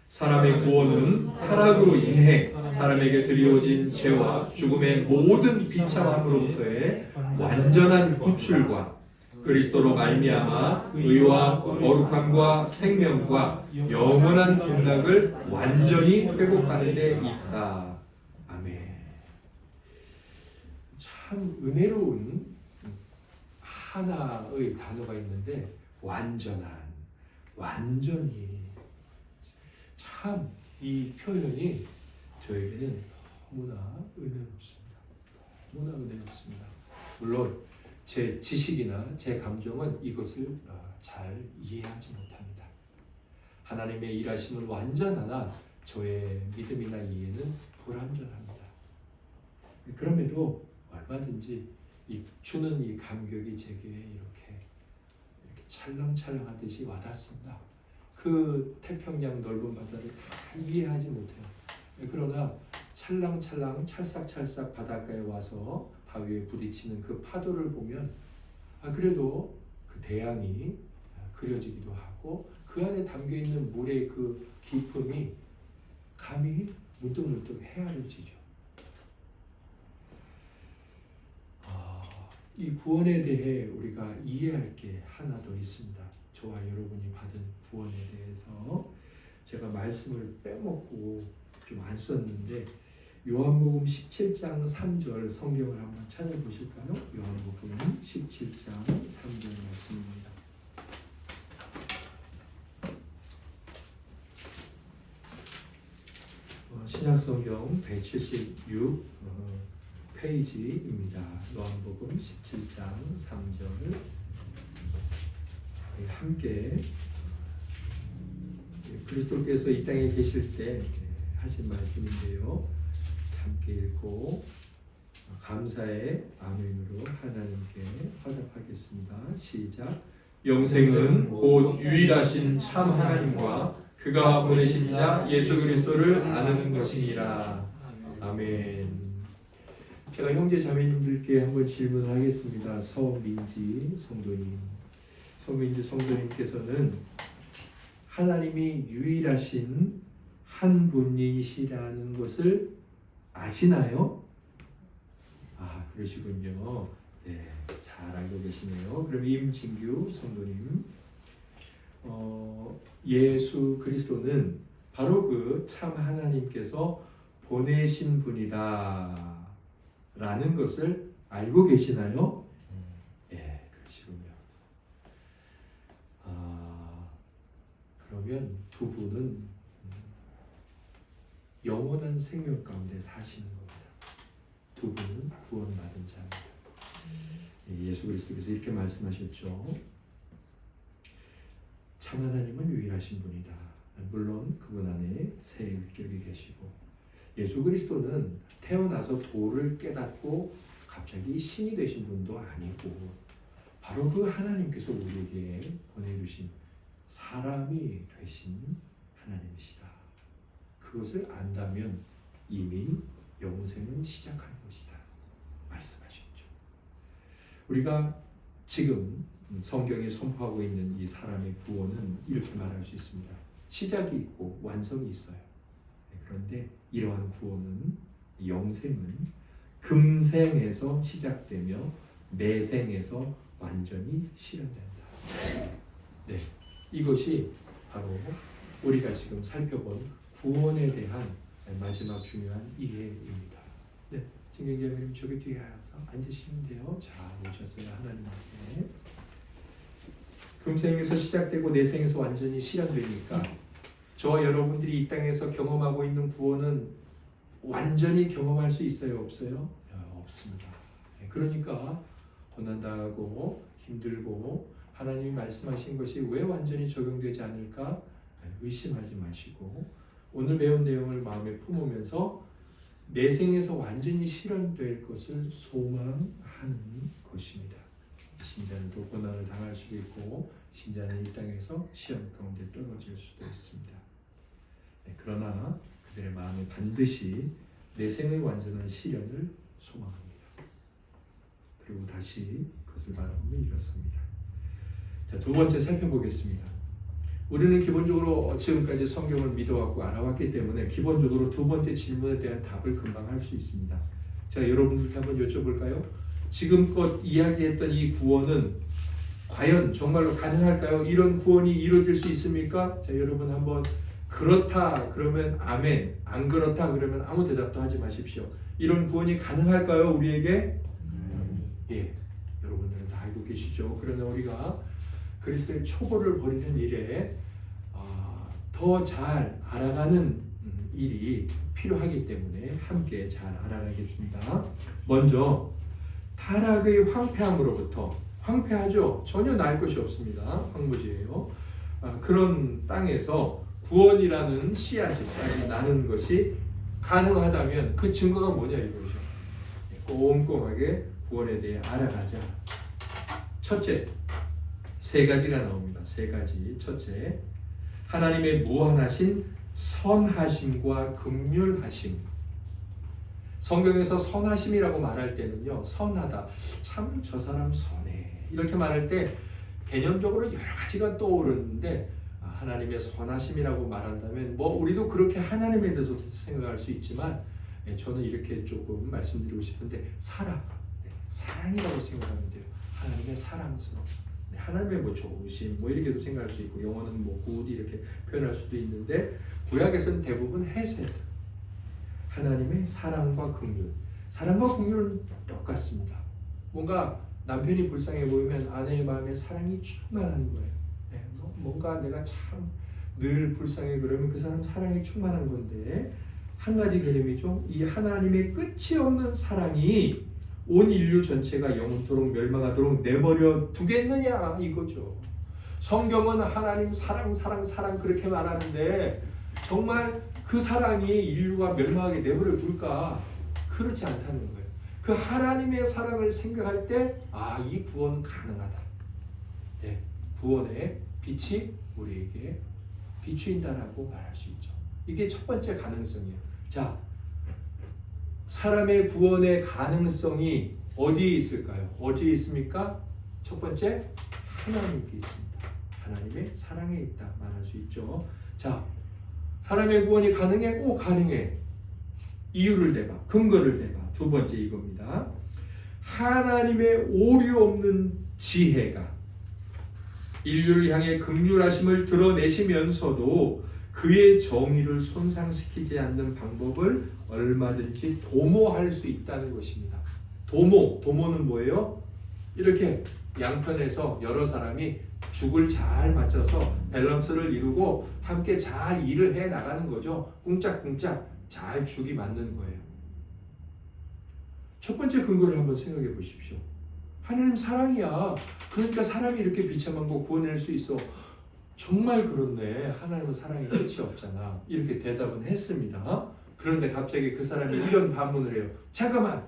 사람의 구원은 타락으로 인해 사람에게 드리워진 죄와 죽음의 모든 비참함으로부터의 완전한 구출과 그리스도로 말미암아 의와 거룩함과 생명과 영원한 공락을 완전히 회복하는 데 있다. 아멘. 참 은혜로운 하나의 단어가 있는데 완전한, 완전히. 참 이 표현이 저에게는 너무나 은혜롭습니다. 너무나 은혜롭습니다. 물론 제 지식이나 제 감정은 이것을 잘 이해하지 못합니다. 하나님의 일하심을 완전하나 저의 믿음이나 이해는 불완전합니다. 그럼에도 얼마든지 주는 이 감격이 제게 이렇게 찰랑찰랑하듯이 와닿습니다. 그 태평양 넓은 바다를 다 이해하지 못해요. 그러나 찰랑찰랑 찰싹찰싹 바닷가에 와서 바위에 부딪히는 그 파도를 보면 그래도 그 대양이 그려지기도 하고 그 안에 담겨있는 물의 그 깊음이 감히 문득문득 헤아려지죠. 이 구원에 대해 우리가 이해할 게 하나 더 있습니다. 저와 여러분이 받은 구원에 대해서 제가 말씀을 빼먹고 좀 안 썼는데 요한복음 17장 3절 성경을 한번 찾아보실까요? 요한복음 17장 3절 말씀입니다. 신약성경 176 페이지입니다. 요한복음 17장 3절 함께 그리스도께서 이 땅에 계실 때 하신 말씀인데요. 함께 읽고 감사의 아멘으로 하나님께 화답하겠습니다. 시작. 영생은 곧 유일하신 참 하나님과 그가 보내신 자 예수 그리스도를 아는 것이니라. 아멘. 제가 형제 자매님들께 한번 질문을 하겠습니다. 서민지 성도님. 서민지 성도님께서는 하나님이 유일하신 한 분이시라는 것을 아시나요? 그러시군요. 네, 잘 알고 계시네요. 그럼 임진규 성도님, 예수 그리스도는 바로 그 참 하나님께서 보내신 분이다 라는 것을 알고 계시나요? 그러시군요. 그러면 두 분은 영원한 생명 가운데 사시는 겁니다. 두 분은 구원받은 자입니다. 예수 그리스도께서 이렇게 말씀하셨죠. 참 하나님은 유일하신 분이다. 물론 그분 안에 새 율격이 계시고, 예수 그리스도는 태어나서 도를 깨닫고 갑자기 신이 되신 분도 아니고 바로 그 하나님께서 우리에게 보내주신 사람이 되신 하나님이시다. 그것을 안다면 이미 영생은 시작한 것이다 말씀하셨죠. 우리가 지금 성경이 선포하고 있는 이 사람의 구원은 이렇게 말할 수 있습니다. 시작이 있고 완성이 있어요. 그런데 이러한 구원은, 영생은 금생에서 시작되며 내생에서 완전히 실현된다. 네, 이것이 바로 우리가 지금 살펴본 구원에 대한 마지막 중요한 이해입니다. 네, 진경자매님 저기 뒤에 와서 앉으시면 돼요. 자, 오셨어요. 하나님 앞에. 금생에서 시작되고 내생에서 완전히 실현되니까 저와 여러분들이 이 땅에서 경험하고 있는 구원은 완전히 경험할 수 있어요? 없어요? 없습니다. 그러니까 고난당하고 힘들고 하나님이 말씀하신 것이 왜 완전히 적용되지 않을까 의심하지 마시고 오늘 배운 내용을 마음에 품으면서 내생에서 완전히 실현될 것을 소망하는 것입니다. 신자는 또 고난을 당할 수도 있고 신자는 이 땅에서 시험 가운데 떨어질 수도 있습니다. 그러나 그들의 마음에 반드시 내생의 완전한 실현을 소망합니다. 그리고 다시 그것을 바라보며 일어섭니다. 자, 두 번째 살펴보겠습니다. 우리는 기본적으로 지금까지 성경을 믿어왔고 알아왔기 때문에 기본적으로 두 번째 질문에 대한 답을 금방 할 수 있습니다. 자, 여러분들께 한번 여쭤볼까요? 지금껏 이야기했던 이 구원은 과연 정말로 가능할까요? 이런 구원이 이루어질 수 있습니까? 자, 여러분 한번 그렇다 그러면 아멘, 안 그렇다 그러면 아무 대답도 하지 마십시오. 이런 구원이 가능할까요? 우리에게? 예, 여러분들은 다 알고 계시죠. 그러나 우리가 그리스도의 초보를 버리는 일에 더 잘 알아가는 일이 필요하기 때문에 함께 잘 알아가겠습니다. 먼저 타락의 황폐함으로부터, 황폐하죠. 전혀 나을 것이 없습니다. 황무지예요. 그런 땅에서 구원이라는 씨앗이 나는 것이 가능하다면 그 증거가 뭐냐 이거죠. 꼼꼼하게 구원에 대해 알아가자. 첫째, 세 가지가 나옵니다. 세 가지. 첫째, 하나님의 무한하신 선하심과 긍휼하심. 성경에서 선하심이라고 말할 때는요, 선하다, 참 저 사람 선해 이렇게 말할 때 개념적으로 여러 가지가 떠오르는데 하나님의 선하심이라고 말한다면 뭐 우리도 그렇게 하나님에 대해서 생각할 수 있지만 저는 이렇게 조금 말씀드리고 싶은데 사랑이라고 생각하면 돼요. 하나님의 사랑스러움, 하나님의 뭐 좋으심 뭐 이렇게도 생각할 수 있고 영어는 뭐 굿 이렇게 표현할 수도 있는데 구약에서는 대부분 헤세드, 하나님의 사랑과 긍휼. 사랑과 긍휼은 똑같습니다. 뭔가 남편이 불쌍해 보이면 아내의 마음에 사랑이 충만한 거예요. 뭔가 내가 참 늘 불쌍해 그러면 그 사람 사랑이 충만한 건데 한 가지 개념이죠. 이 하나님의 끝이 없는 사랑이 온 인류 전체가 영원토록 멸망하도록 내버려 두겠느냐 이거죠. 성경은 하나님 사랑 그렇게 말하는데 정말 그 사랑이 인류가 멸망하게 내버려 둘까? 그렇지 않다는 거예요. 그 하나님의 사랑을 생각할 때 이 구원은 가능하다. 네, 구원의 빛이 우리에게 비추인다라고 말할 수 있죠. 이게 첫 번째 가능성이에요. 자, 사람의 구원의 가능성이 어디에 있을까요? 어디에 있습니까? 첫 번째, 하나님께 있습니다. 하나님의 사랑에 있다 말할 수 있죠. 자, 사람의 구원이 가능해? 가능해. 이유를 대봐, 근거를 대봐. 두 번째 이겁니다. 하나님의 오류 없는 지혜가 인류를 향해 긍휼하심을 드러내시면서도 그의 정의를 손상시키지 않는 방법을 얼마든지 도모할 수 있다는 것입니다. 도모는 뭐예요? 이렇게 양편에서 여러 사람이 죽을 잘 맞춰서 밸런스를 이루고 함께 잘 일을 해 나가는 거죠. 꿍짝꿍짝 잘 죽이 맞는 거예요. 첫 번째 근거를 한번 생각해 보십시오. 하나님 사랑이야. 그러니까 사람이 이렇게 비참한 거 구원할 수 있어. 정말 그렇네. 하나님은 사랑이 끝이 없잖아. 이렇게 대답은 했습니다. 그런데 갑자기 그 사람이 이런 반문을 해요. 잠깐만.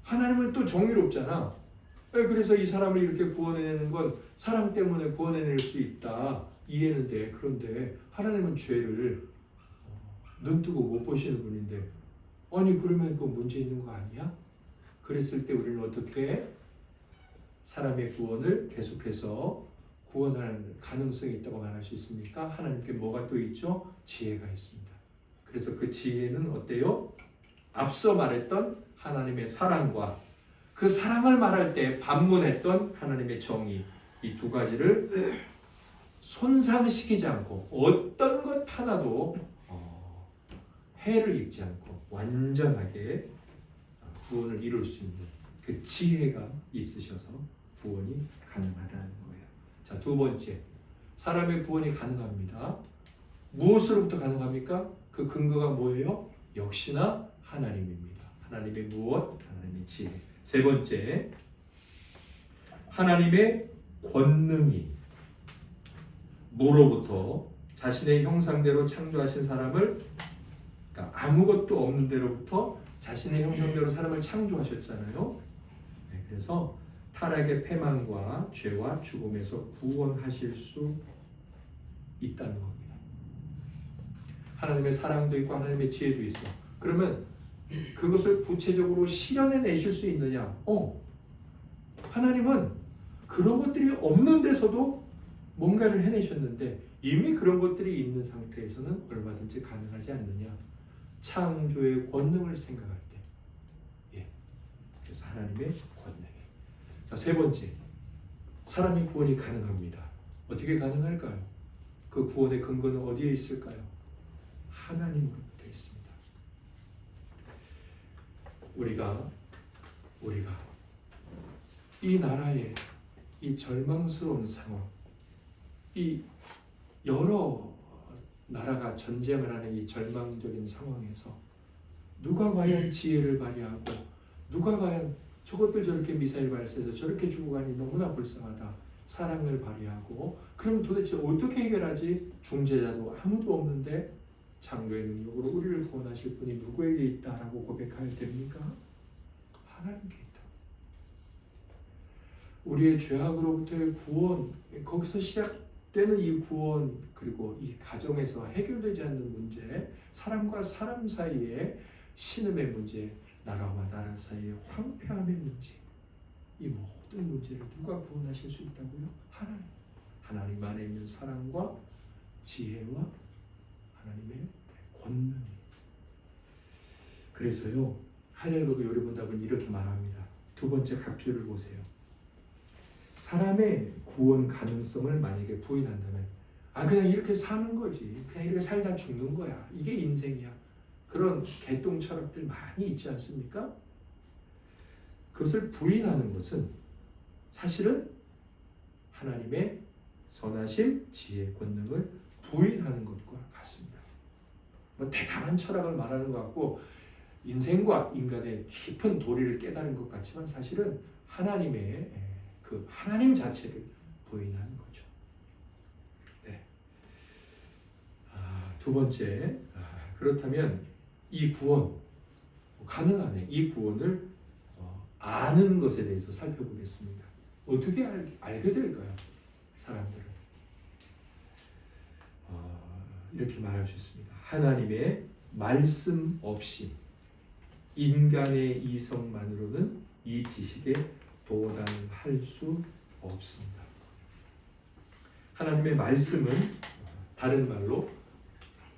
하나님은 또 정의롭잖아. 그래서 이 사람을 이렇게 구원해내는 건 사랑 때문에 구원해낼 수 있다. 이해는 돼. 그런데 하나님은 죄를 눈뜨고 못 보시는 분인데 아니 그러면 그 문제 있는 거 아니야? 그랬을 때 우리는 어떻게 사람의 구원을 계속해서 구원할 가능성이 있다고 말할 수 있습니까? 하나님께 뭐가 또 있죠? 지혜가 있습니다. 그래서 그 지혜는 어때요? 앞서 말했던 하나님의 사랑과 그 사랑을 말할 때 반문했던 하나님의 정의, 이 두 가지를 손상시키지 않고 어떤 것 하나도 해를 입지 않고 완전하게 구원을 이룰 수 있는 그 지혜가 있으셔서 구원이 가능하다는 거예요. 자, 두 번째, 사람의 구원이 가능합니다. 무엇으로부터 가능합니까? 그 근거가 뭐예요? 역시나 하나님입니다. 하나님의 무엇? 하나님의 지혜. 세 번째, 하나님의 권능이 뭐로부터 자신의 형상대로 창조하신 사람을, 그러니까 아무것도 없는 데로부터 자신의 형상대로 사람을 창조하셨잖아요. 네, 그래서 타락의 패망과 죄와 죽음에서 구원하실 수 있다는 겁니다. 하나님의 사랑도 있고 하나님의 지혜도 있어. 그러면 그것을 구체적으로 실현해 내실 수 있느냐? 하나님은 그런 것들이 없는 데서도 뭔가를 해내셨는데 이미 그런 것들이 있는 상태에서는 얼마든지 가능하지 않느냐? 창조의 권능을 생각할 때, 그래서 하나님의 권능. 자, 세 번째, 사람의 구원이 가능합니다. 어떻게 가능할까요? 그 구원의 근거는 어디에 있을까요? 하나님으로부터 있습니다. 우리가 이 나라의 이 절망스러운 상황, 이 여러 나라가 전쟁을 하는 이 절망적인 상황에서 누가 과연 지혜를 발휘하고 누가 과연 저것들 저렇게 미사일 발사해서 저렇게 죽어가니 너무나 불쌍하다. 사랑을 발휘하고 그럼 도대체 어떻게 해결하지? 중재자도 아무도 없는데 창조의 능력으로 우리를 구원하실 분이 누구에게 있다라고 고백하여 됩니까? 하나님께 있다. 우리의 죄악으로부터의 구원, 거기서 시작되는 이 구원, 그리고 이 가정에서 해결되지 않는 문제, 사람과 사람 사이의 신음의 문제, 나라와 나라 사이의 황폐함의 문제, 이 모든 문제를 누가 구원하실 수 있다고요? 하나님. 하나님 안에 있는 사랑과 지혜와 하나님의 권능이. 그래서요, 하늘보고 요리본답은 이렇게 말합니다. 두 번째 각주를 보세요. 사람의 구원 가능성을 만약에 부인한다면 그냥 이렇게 사는 거지. 그냥 이렇게 살다 죽는 거야. 이게 인생이야. 그런 개똥 철학들 많이 있지 않습니까? 그것을 부인하는 것은 사실은 하나님의 선하심, 지혜, 권능을 부인하는 것과 같습니다. 뭐 대단한 철학을 말하는 것 같고 인생과 인간의 깊은 도리를 깨달은 것 같지만 사실은 하나님의 그 하나님 자체를 부인하는 거죠. 네. 두 번째, 그렇다면 이 구원 가능하네. 이 구원을 아는 것에 대해서 살펴보겠습니다. 어떻게 알게 될까요? 사람들은 이렇게 말할 수 있습니다. 하나님의 말씀 없이 인간의 이성만으로는 이 지식에 도달할 수 없습니다. 하나님의 말씀은 다른 말로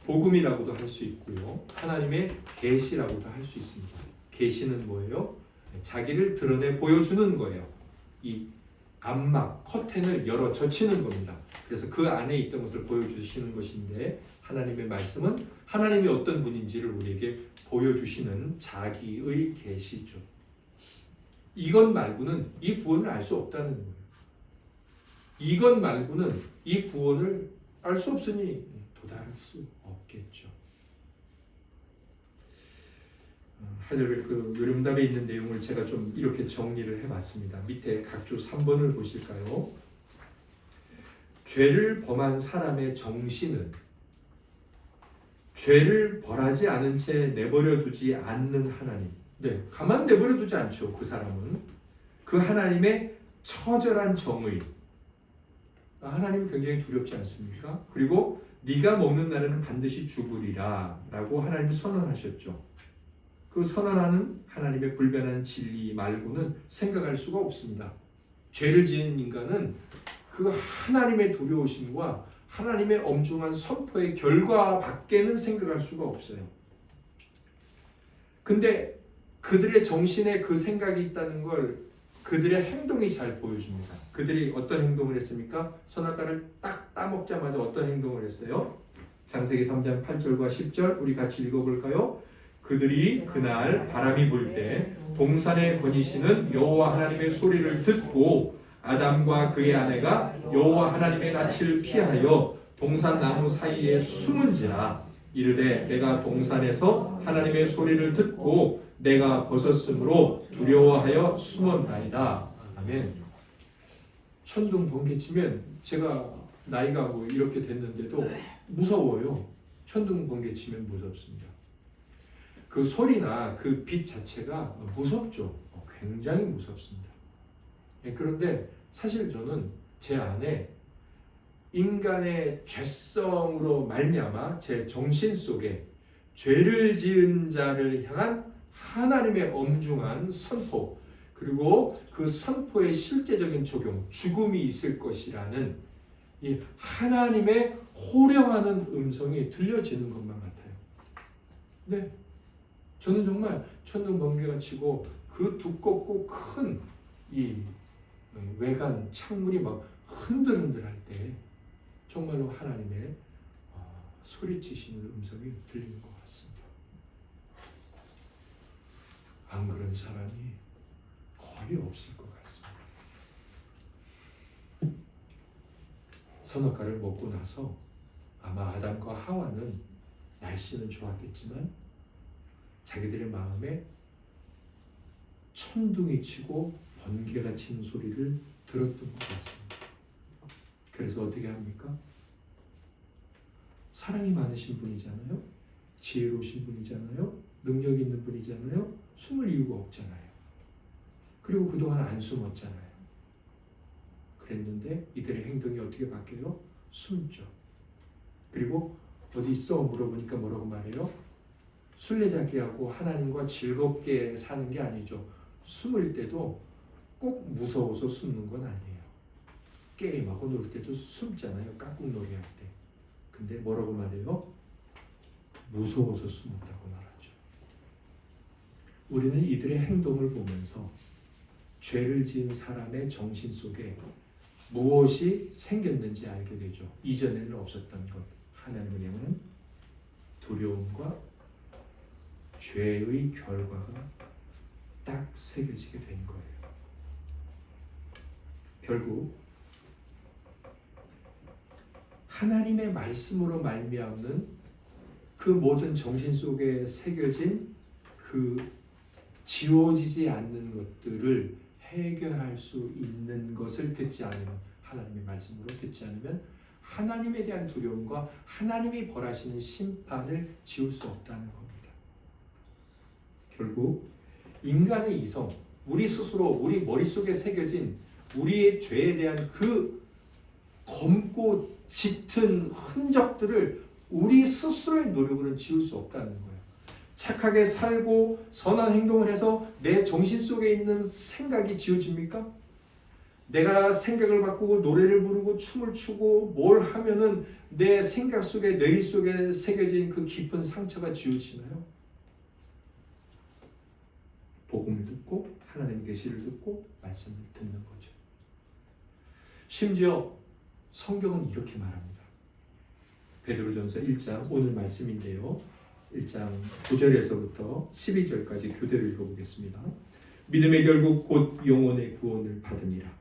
복음이라고도 할 수 있고요. 하나님의 계시라고도 할 수 있습니다. 계시는 뭐예요? 자기를 드러내 보여주는 거예요. 이 암막, 커튼을 열어 젖히는 겁니다. 그래서 그 안에 있던 것을 보여주시는 것인데 하나님의 말씀은 하나님이 어떤 분인지를 우리에게 보여주시는 자기의 계시죠. 이것 말고는 이 구원을 알 수 없다는 거예요. 이것 말고는 이 구원을 알 수 없으니 도달할 수 없겠죠. 하늘별 그 요름답에 있는 내용을 제가 좀 이렇게 정리를 해봤습니다. 밑에 각주 3번을 보실까요? 죄를 범한 사람의 정신은 죄를 벌하지 않은 채 내버려 두지 않는 하나님. 네, 가만 내버려 두지 않죠. 그 사람은 그 하나님의 처절한 정의. 하나님이 굉장히 두렵지 않습니까? 그리고 네가 먹는 날에는 반드시 죽으리라 라고 하나님이 선언하셨죠. 그 선언하는 하나님의 불변한 진리 말고는 생각할 수가 없습니다. 죄를 지은 인간은 그 하나님의 두려우심과 하나님의 엄중한 선포의 결과 밖에는 생각할 수가 없어요. 근데 그들의 정신에 그 생각이 있다는 걸 그들의 행동이 잘 보여줍니다. 그들이 어떤 행동을 했습니까? 선악과를 딱 따먹자마자 어떤 행동을 했어요? 창세기 3장 8절과 10절 우리 같이 읽어볼까요? 그들이 그날 바람이 불 때 동산에 거니시는 여호와 하나님의 소리를 듣고 아담과 그의 아내가 여호와 하나님의 낯을 피하여 동산 나무 사이에 숨은지라 이르되 내가 동산에서 하나님의 소리를 듣고 내가 벗었으므로 두려워하여 숨었나이다. 아멘. 천둥 번개 치면 제가 나이가 뭐 이렇게 됐는데도 무서워요. 천둥 번개 치면 무섭습니다. 그 소리나 그 빛 자체가 무섭죠. 굉장히 무섭습니다. 그런데 사실 저는 제 안에 인간의 죄성으로 말미암아 제 정신 속에 죄를 지은 자를 향한 하나님의 엄중한 선포 그리고 그 선포의 실제적인 적용, 죽음이 있을 것이라는 이 하나님의 호령하는 음성이 들려지는 것만 같아요. 네, 저는 정말 천둥 번개가 치고 그 두껍고 큰 이 외관 창문이 막 흔들흔들할 때 정말로 하나님의 소리치시는 음성이 들리는 것 같습니다. 안 그런 사람이 거의 없을 것 같습니다. 선악과를 먹고 나서 아마 아담과 하와는 날씨는 좋았겠지만 자기들의 마음에 천둥이 치고 번개가 치는 소리를 들었던 것 같습니다. 그래서 어떻게 합니까? 사랑이 많으신 분이잖아요. 지혜로우신 분이잖아요. 능력 있는 분이잖아요. 숨을 이유가 없잖아요. 그리고 그동안 안 숨었잖아요. 그랬는데 이들의 행동이 어떻게 바뀌어요? 숨죠. 그리고 어디 있어? 물어보니까 뭐라고 말해요? 술래잡기하고 하나님과 즐겁게 사는 게 아니죠. 숨을 때도 꼭 무서워서 숨는 건 아니에요. 게임하고 놀 때도 숨잖아요. 깍꿍놀이 할 때. 근데 뭐라고 말해요? 무서워서 숨었다고 말하죠. 우리는 이들의 행동을 보면서 죄를 지은 사람의 정신 속에 무엇이 생겼는지 알게 되죠. 이전에는 없었던 것. 하나님을 향한 두려움과 죄의 결과가 딱 새겨지게 된 거예요. 결국 하나님의 말씀으로 말미암는 그 모든 정신 속에 새겨진 그 지워지지 않는 것들을 해결할 수 있는 것을 듣지 않으면, 하나님의 말씀으로 듣지 않으면 하나님에 대한 두려움과 하나님이 벌하시는 심판을 지울 수 없다는 겁니다. 결국 인간의 이성, 우리 스스로 우리 머릿속에 새겨진 우리의 죄에 대한 그 검고 짙은 흔적들을 우리 스스로의 노력으로는 지울 수 없다는 거예요. 착하게 살고 선한 행동을 해서 내 정신 속에 있는 생각이 지워집니까? 내가 생각을 바꾸고 노래를 부르고 춤을 추고 뭘 하면은 내 생각 속에, 뇌리 속에 새겨진 그 깊은 상처가 지워지나요? 복음을 듣고 하나님의 계시를 듣고 말씀을 듣는 거죠. 심지어 성경은 이렇게 말합니다. 베드로전서 1장 오늘 말씀인데요. 1장 9절에서부터 12절까지 교대로 읽어보겠습니다. 믿음의 결국 곧 영혼의 구원을 받으니라.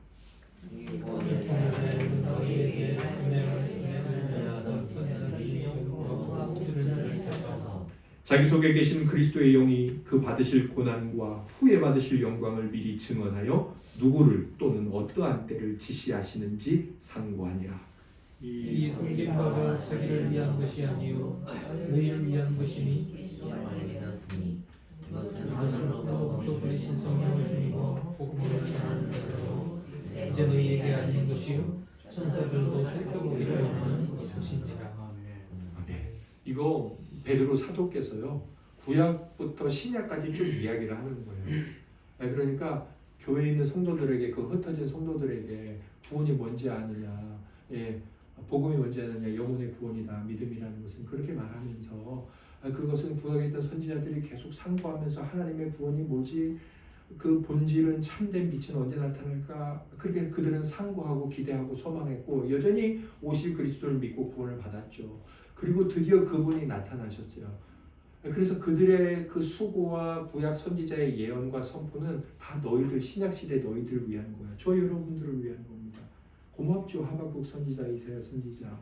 이 구원을 자기 속에 계신 그리스도의 영이 그 받으실 고난과 후에 받으실 영광을 미리 증언하여 누구를 또는 어떠한 때를 지시하시는지 상고하니라. 이 숨긴 바가 자기를 위한 것이 아니요 너희를 위한 것이니 이것으로부터 부리신 성령을 주님과 복음을 전하는 자로 이제 너희에게 알린 것이요 천사들도 살펴보기를 원하는 것이니라. 이거 베드로 사도께서요 구약부터 신약까지 쭉 이야기를 하는 거예요. 그러니까 교회에 있는 성도들에게, 그 흩어진 성도들에게 구원이 뭔지 아느냐, 복음이 뭔지 아느냐, 영혼의 구원이다, 믿음이라는 것은 그렇게 말하면서 그것은 구약에 있던 선지자들이 계속 상고하면서 하나님의 구원이 뭐지, 그 본질은 참된 빛은 언제 나타날까, 그렇게 그들은 상고하고 기대하고 소망했고 여전히 오실 그리스도를 믿고 구원을 받았죠. 그리고 드디어 그분이 나타나셨어요. 그래서 그들의 그 수고와 구약 선지자의 예언과 선포는 다 너희들, 신약시대 너희들을 위한 거야. 저 여러분들을 위한 겁니다. 고맙죠. 하박국 선지자, 이사야 선지자.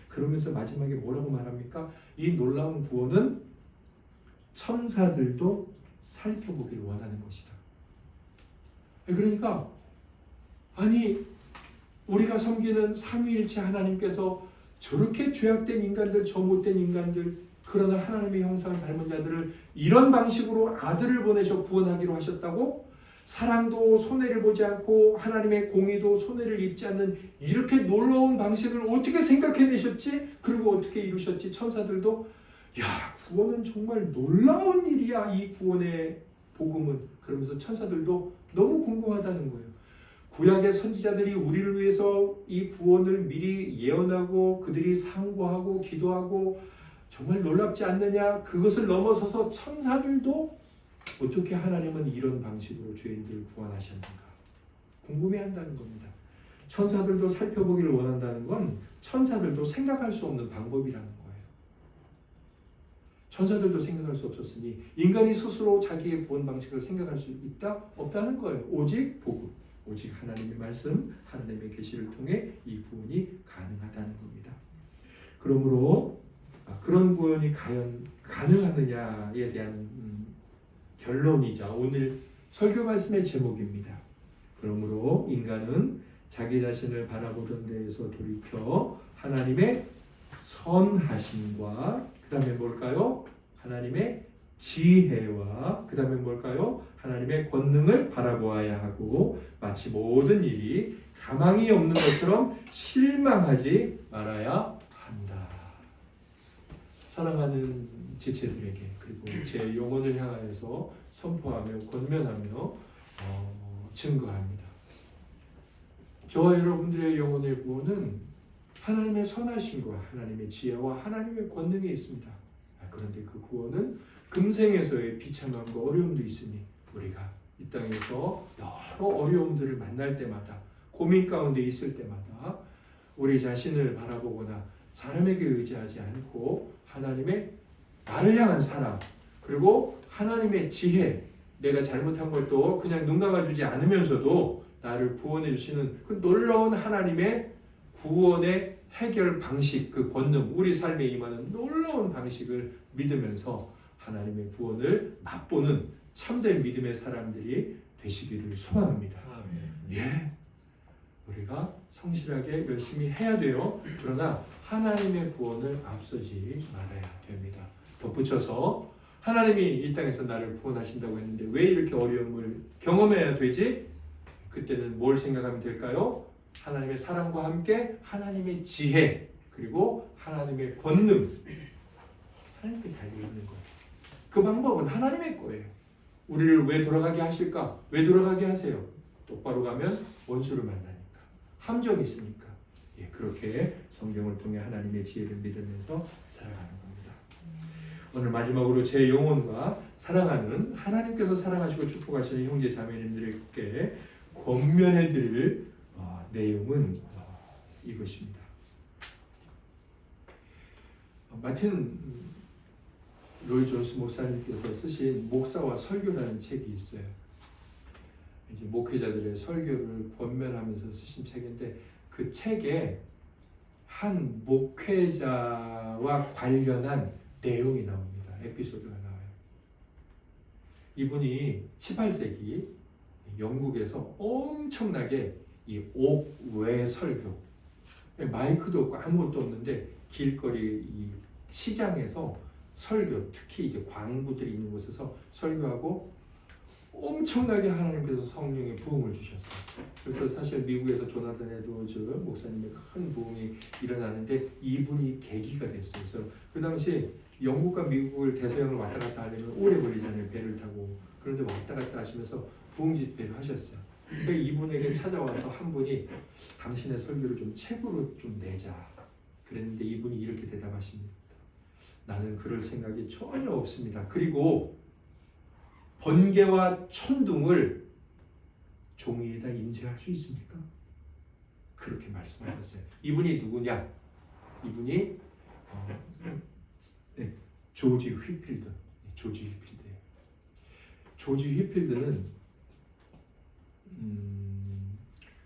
그러면서 마지막에 뭐라고 말합니까? 이 놀라운 구원은 천사들도 살펴보길 원하는 것이다. 그러니까 아니 우리가 섬기는 삼위일체 하나님께서 저렇게 죄악된 인간들, 저 못된 인간들, 그러나 하나님의 형상을 닮은 자들을 이런 방식으로 아들을 보내셔 구원하기로 하셨다고? 사랑도 손해를 보지 않고 하나님의 공의도 손해를 입지 않는 이렇게 놀라운 방식을 어떻게 생각해내셨지? 그리고 어떻게 이루셨지? 천사들도 야, 구원은 정말 놀라운 일이야, 이 구원의 복음은. 그러면서 천사들도 너무 궁금하다는 거예요. 구약의 선지자들이 우리를 위해서 이 구원을 미리 예언하고 그들이 상고하고 기도하고 정말 놀랍지 않느냐? 그것을 넘어서서 천사들도 어떻게 하나님은 이런 방식으로 죄인들을 구원하셨는가 궁금해한다는 겁니다. 천사들도 살펴보기를 원한다는 건 천사들도 생각할 수 없는 방법이라는 거예요. 천사들도 생각할 수 없었으니 인간이 스스로 자기의 구원 방식을 생각할 수 있다? 없다는 거예요. 오직 복음, 오직 하나님의 말씀, 하나님의 계시를 통해 이 구원이 가능하다는 겁니다. 그러므로 그런 구원이 과연 가능하느냐에 대한 결론이자 오늘 설교 말씀의 제목입니다. 그러므로 인간은 자기 자신을 바라보던 데에서 돌이켜 하나님의 선하심과 그 다음에 뭘까요? 하나님의 지혜와 그 다음에 뭘까요? 하나님의 권능을 바라보아야 하고 마치 모든 일이 가망이 없는 것처럼 실망하지 말아야 한다. 사랑하는 지체들에게 그리고 제 영혼을 향하여서 선포하며 권면하며 증거합니다. 저와 여러분들의 영혼의 구원은 하나님의 선하심과 하나님의 지혜와 하나님의 권능에 있습니다. 그런데 그 구원은 금생에서의 비참함과 어려움도 있으니 우리가 이 땅에서 여러 어려움들을 만날 때마다 고민 가운데 있을 때마다 우리 자신을 바라보거나 사람에게 의지하지 않고 하나님의 나를 향한 사랑 그리고 하나님의 지혜, 내가 잘못한 것도 그냥 눈 감아주지 않으면서도 나를 구원해 주시는 그 놀라운 하나님의 구원의 해결 방식, 그 권능, 우리 삶에 임하는 놀라운 방식을 믿으면서 하나님의 구원을 맛보는 참된 믿음의 사람들이 되시기를 소망합니다. 예, 우리가 성실하게 열심히 해야 돼요. 그러나 하나님의 구원을 앞서지 말아야 됩니다. 덧붙여서 하나님이 이 땅에서 나를 구원하신다고 했는데 왜 이렇게 어려움을 경험해야 되지? 그때는 뭘 생각하면 될까요? 하나님의 사랑과 함께 하나님의 지혜 그리고 하나님의 권능 하나님께 달려있는 거예요. 그 방법은 하나님의 거예요. 우리를 왜 돌아가게 하실까? 왜 돌아가게 하세요? 똑바로 가면 원수를 만나니까 함정이 있으니까 그렇게 성경을 통해 하나님의 지혜를 믿으면서 살아가는 겁니다. 오늘 마지막으로 제 영혼과 사랑하는 하나님께서 사랑하시고 축복하시는 형제 자매님들에게 권면해 드릴 내용은 이것입니다. 마틴 로이 존스 목사님께서 쓰신 목사와 설교라는 책이 있어요. 이제 목회자들의 설교를 권면하면서 쓰신 책인데 그 책에 한 목회자와 관련한 내용이 나옵니다. 에피소드가 나와요. 이분이 18세기 영국에서 엄청나게 이 옥외 설교, 마이크도 없고 아무것도 없는데 길거리 이 시장에서 설교, 특히 이제 광부들이 있는 곳에서 설교하고 엄청나게 하나님께서 성령의 부흥을 주셨어요. 그래서 사실 미국에서 조나단 에드워즈 목사님의 큰 부흥이 일어나는데 이분이 계기가 됐어요. 그래서 그 당시 영국과 미국을 대서양을 왔다 갔다 하려면 오래 걸리잖아요. 배를 타고. 그런데 왔다 갔다 하시면서 부흥 집회를 하셨어요. 그러니까 이분에게 찾아와서 한 분이 당신의 설교를 좀 책으로 좀 내자. 그랬는데 이분이 이렇게 대답하십니다. 나는 그럴 생각이 전혀 없습니다. 그리고 번개와 천둥을 종이에다 인쇄할 수 있습니까? 그렇게 말씀하셨어요. 이분이 누구냐? 이분이 조지 휘필드. 조지 휘필드예요. 조지 휘필드는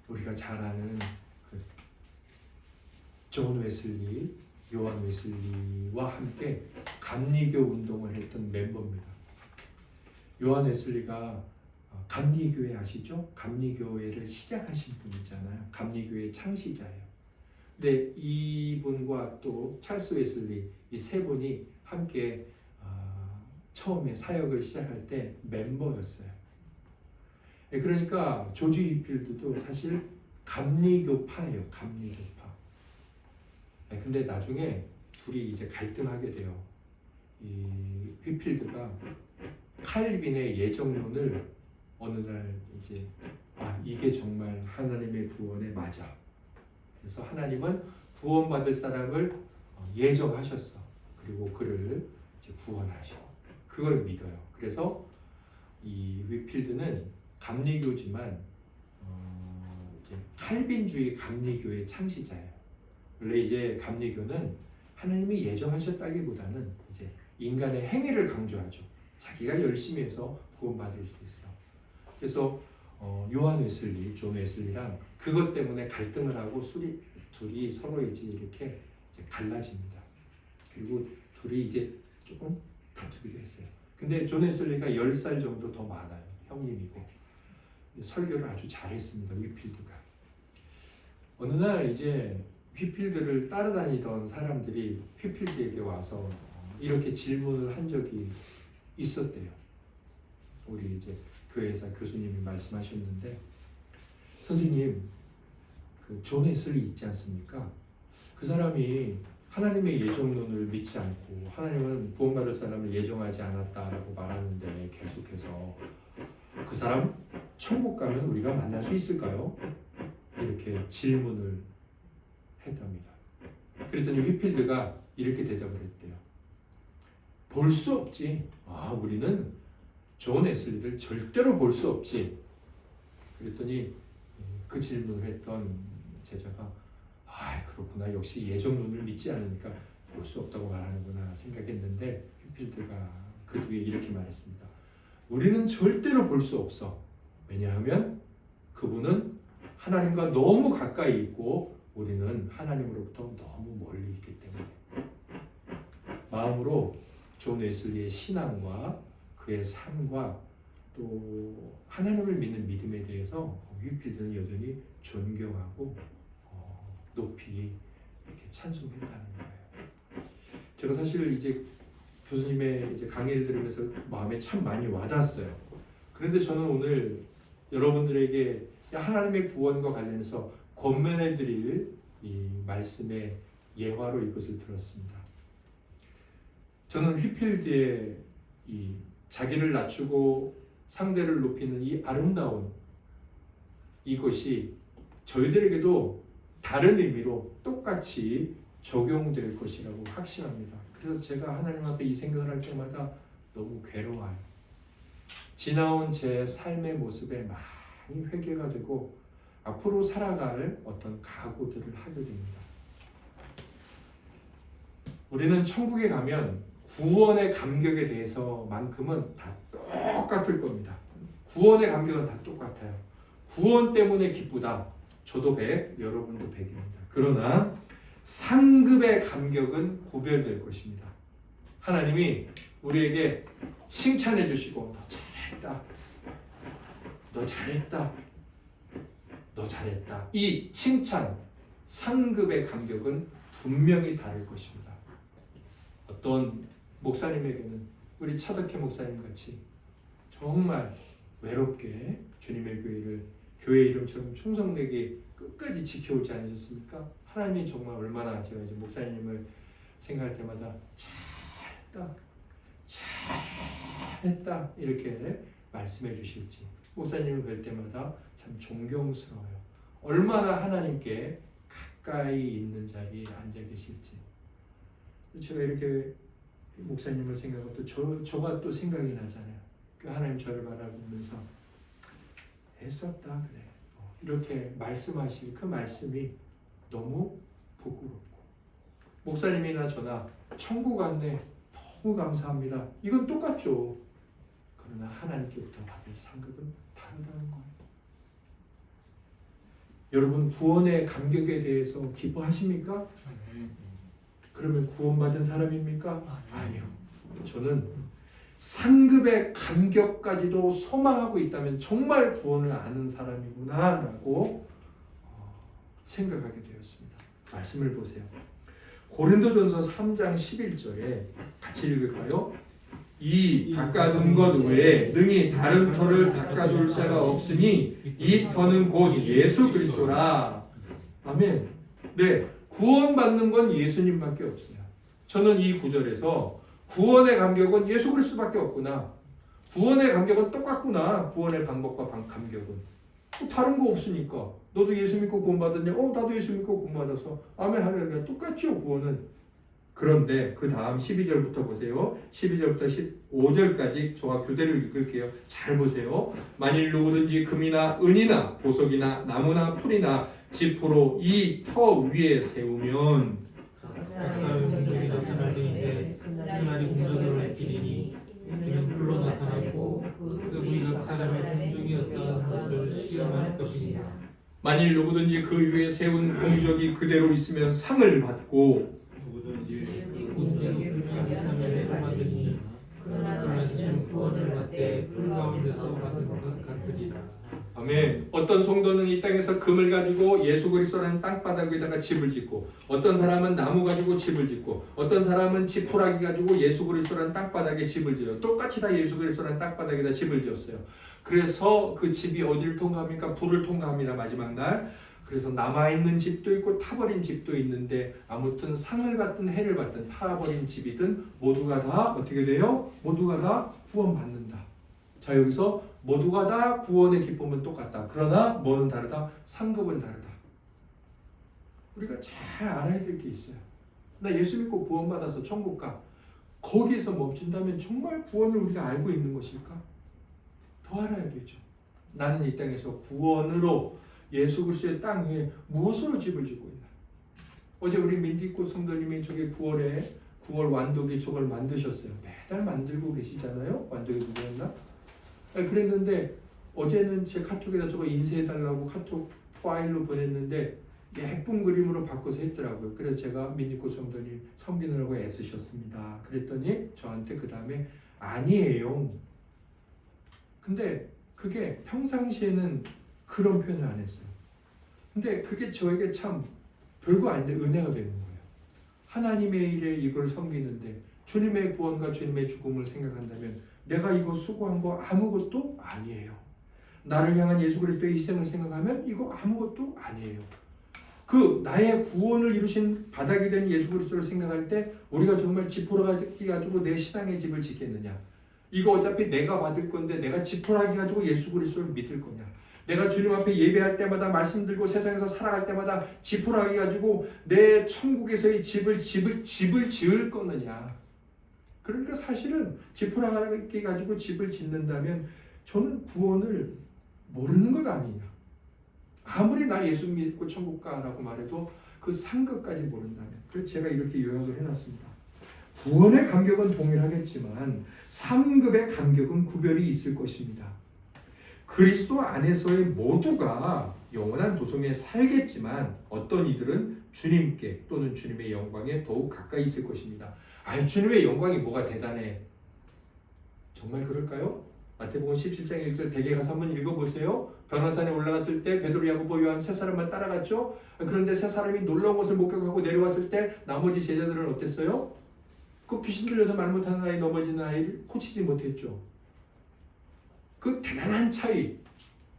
우리가 잘 아는 존 웨슬리, 요한 웨슬리와 함께 감리교 운동을 했던 멤버입니다. 요한 웨슬리가 감리교회 아시죠? 감리교회를 시작하신 분이잖아요. 감리교회 창시자예요. 근데 이분과 또 찰스 웨슬리 이 세 분이 함께 처음에 사역을 시작할 때 멤버였어요. 그러니까 조지 휘필드도 사실 감리교파예요. 감리교파. 근데 나중에 둘이 이제 갈등하게 돼요. 이 휘필드가 칼빈의 예정론을 어느 날 이제 이게 정말 하나님의 구원에 맞아. 그래서 하나님은 구원받을 사람을 예정하셨어. 그리고 그를 이제 구원하셔. 그걸 믿어요. 그래서 이 휘필드는 감리교지만 이제 칼빈주의 감리교의 창시자예요. 원래 이제 감리교는 하나님이 예정하셨다기보다는 이제 인간의 행위를 강조하죠. 자기가 열심히 해서 구원받을 수 있어. 그래서 요한 웨슬리, 존 웨슬리랑 그것 때문에 갈등을 하고 둘이 서로 이렇게 갈라집니다. 그리고 둘이 이제 조금 다투기도 했어요. 근데 존 웨슬리가 10살 정도 더 많아요. 형님이고. 설교를 아주 잘했습니다. 휘필드가. 어느 날 이제 휘필드를 따라다니던 사람들이 휘필드에게 와서 이렇게 질문을 한 적이 있었대요. 우리 이제 교회에서 교수님이 말씀하셨는데, 선생님, 그 존 웨슬리 있지 않습니까? 그 사람이 하나님의 예정론을 믿지 않고 하나님은 구원받을 사람을 예정하지 않았다라고 말하는데 계속해서 그 사람 천국 가면 우리가 만날 수 있을까요? 이렇게 질문을 했답니다. 그랬더니 휘필드가 이렇게 대답을 했대요. 볼 수 없지. 우리는 존 웨슬리를 절대로 볼 수 없지. 그랬더니 그 질문을 했던 제자가 그렇구나. 역시 예정론을 믿지 않으니까 볼 수 없다고 말하는구나 생각했는데 휘필드가 그 뒤에 이렇게 말했습니다. 우리는 절대로 볼 수 없어. 왜냐하면 그분은 하나님과 너무 가까이 있고 우리는 하나님으로부터 너무 멀리 있기 때문에. 마음으로 존 웨슬리의 신앙과 그의 삶과 또 하나님을 믿는 믿음에 대해서 휘필드는 여전히 존경하고 높이 이렇게 찬송했다는 거예요. 제가 사실 이제 교수님의 이제 강의를 들으면서 마음에 참 많이 와닿았어요. 그런데 저는 오늘 여러분들에게 하나님의 구원과 관련해서 권면해드릴 이 말씀의 예화로 이것을 들었습니다. 저는 휘필드의 이 자기를 낮추고 상대를 높이는 이 아름다운 이것이 저희들에게도 다른 의미로 똑같이 적용될 것이라고 확신합니다. 그래서 제가 하나님 앞에 이 생각을 할 때마다 너무 괴로워요. 지나온 제 삶의 모습에 많이 회개가 되고 앞으로 살아갈 어떤 각오들을 하게 됩니다. 우리는 천국에 가면 구원의 감격에 대해서만큼은 다 똑같을 겁니다. 구원의 감격은 다 똑같아요. 구원 때문에 기쁘다. 저도 100, 여러분도 100입니다. 그러나 상급의 감격은 구별될 것입니다. 하나님이 우리에게 칭찬해 주시고 너 잘했다. 너 잘했다. 너 잘했다. 이 칭찬, 상급의 간격은 분명히 다를 것입니다. 어떤 목사님에게는 우리 차덕회 목사님 같이 정말 외롭게 주님의 교회를 교회 이름처럼 충성되게 끝까지 지켜오지 않으셨습니까? 하나님이 정말 얼마나 제가 이제 목사님을 생각할 때마다 잘했다, 잘했다 이렇게 말씀해 주실지 목사님을 뵐 때마다 참 존경스러워요. 얼마나 하나님께 가까이 있는 자리에 앉아 계실지. 제가 이렇게 목사님을 생각하고 또 저가 또 생각이 나잖아요. 그 하나님 저를 바라보면서 애썼다 그래. 이렇게 말씀하실 그 말씀이 너무 부끄럽고 목사님이나 저나 천국 갔네 너무 감사합니다. 이건 똑같죠. 그러나 하나님께부터 받을 상급은 다르다는 거예요. 여러분 구원의 감격에 대해서 기뻐하십니까? 그러면 구원받은 사람입니까? 아니요. 저는 상급의 감격까지도 소망하고 있다면 정말 구원을 아는 사람이구나라고 생각하게 되었습니다. 말씀을 보세요. 고린도전서 3장 11절에 같이 읽을까요? 이 닦아둔 것 외에 능히 다른 터를 닦아둘 자가 없으니 이 터는 곧 예수 그리스도라. 아멘. 네, 구원받는 건 예수님밖에 없어요. 저는 이 구절에서 구원의 감격은 예수 그리스도밖에 없구나. 구원의 감격은 똑같구나. 구원의 방법과 감격은 다른 거 없으니까. 너도 예수 믿고 구원받았냐? 나도 예수 믿고 구원받아서 아멘 할렐루야. 똑같죠 구원은. 그런데 그 다음 12절부터 보세요. 12절부터 15절까지 저와 교대로 읽을게요. 잘 보세요. 만일 누구든지 금이나 은이나 보석이나 나무나 풀이나 지푸로 이 터 위에 세우면 사람의 공적이 나타날 때인데 그날이 공적으로 밝히리니 이는 불로 나타나고 그분이 각 사람의 공적이 어떠한 것을 시험할 것입니다. 만일 누구든지 그 위에 세운 공적이 그대로 있으면 상을 받고 공적이 불하면 멸을 받으니 그러나 자신은 구원을 받되 불 가운데서 받은 것 같으리라. 아멘. 어떤 성도는 이 땅에서 금을 가지고 예수 그리스도라는 땅바닥 위에다가 집을 짓고 어떤 사람은 나무 가지고 집을 짓고 어떤 사람은 지푸라기 가지고 예수 그리스도라는 땅바닥에 집을 지어요. 똑같이 다 예수 그리스도라는 땅바닥에다 집을 지었어요. 그래서 그 집이 어디를 통과합니까? 불을 통과합니다. 마지막 날. 그래서 남아있는 집도 있고 타버린 집도 있는데 아무튼 상을 받든 해를 받든 타버린 집이든 모두가 다 어떻게 돼요? 모두가 다 구원받는다. 자 여기서 모두가 다 구원의 기쁨은 똑같다. 그러나 뭐는 다르다? 상급은 다르다. 우리가 잘 알아야 될 게 있어요. 나 예수 믿고 구원받아서 천국 가. 거기에서 멈춘다면 정말 구원을 우리가 알고 있는 것일까? 더 알아야 되죠. 나는 이 땅에서 구원으로 예수 그리스도의 땅 위에 무엇으로 집을 짓고 있나? 어제 우리 민디꽃 성도님이 저기 9월 완도기 저걸 만드셨어요. 매달 만들고 계시잖아요. 완도기 누구였나? 그랬는데 어제는 제 카톡에다 저거 인쇄해달라고 카톡 파일로 보냈는데 예쁜 그림으로 바꿔서 했더라고요. 그래서 제가 민디꽃 성도님 섬기느라고 애쓰셨습니다. 그랬더니 저한테 그 다음에 아니에요. 근데 그게 평상시에는 그런 표현을 안 했어요. 근데 그게 저에게 참 별거 아닌데 은혜가 되는 거예요. 하나님의 일에 이걸 섬기는데 주님의 구원과 주님의 죽음을 생각한다면 내가 이거 수고한 거 아무것도 아니에요. 나를 향한 예수 그리스도의 희생을 생각하면 이거 아무것도 아니에요. 그 나의 구원을 이루신 바닥이 된 예수 그리스도를 생각할 때 우리가 정말 지푸라기 가지고 내 신앙의 집을 짓겠느냐? 이거 어차피 내가 받을 건데 내가 지푸라기 가지고 예수 그리스도를 믿을 거냐? 내가 주님 앞에 예배할 때마다 말씀 들고 세상에서 살아갈 때마다 지푸라기 가지고 내 천국에서의 집을 지을 거느냐? 그러니까 사실은 지푸라기 가지고 집을 짓는다면 저는 구원을 모르는 것 아니냐? 아무리 나 예수 믿고 천국 가라고 말해도 그 상급까지 모른다면. 그래서 제가 이렇게 요약을 해놨습니다. 구원의 감격은 동일하겠지만 상급의 감격은 구별이 있을 것입니다. 그리스도 안에서의 모두가 영원한 도성에 살겠지만 어떤 이들은 주님께 또는 주님의 영광에 더욱 가까이 있을 것입니다. 아, 주님의 영광이 뭐가 대단해? 정말 그럴까요? 마태복음 17장 1절 댁에 가서 한번 읽어보세요. 변화산에 올라갔을 때 베드로, 야고보, 요한 세 사람만 따라갔죠. 그런데 세 사람이 놀라운 것을 목격하고 내려왔을 때 나머지 제자들은 어땠어요? 그 귀신 들려서 말 못하는 아이, 넘어지는 아이를 고치지 못했죠. 그 대단한 차이,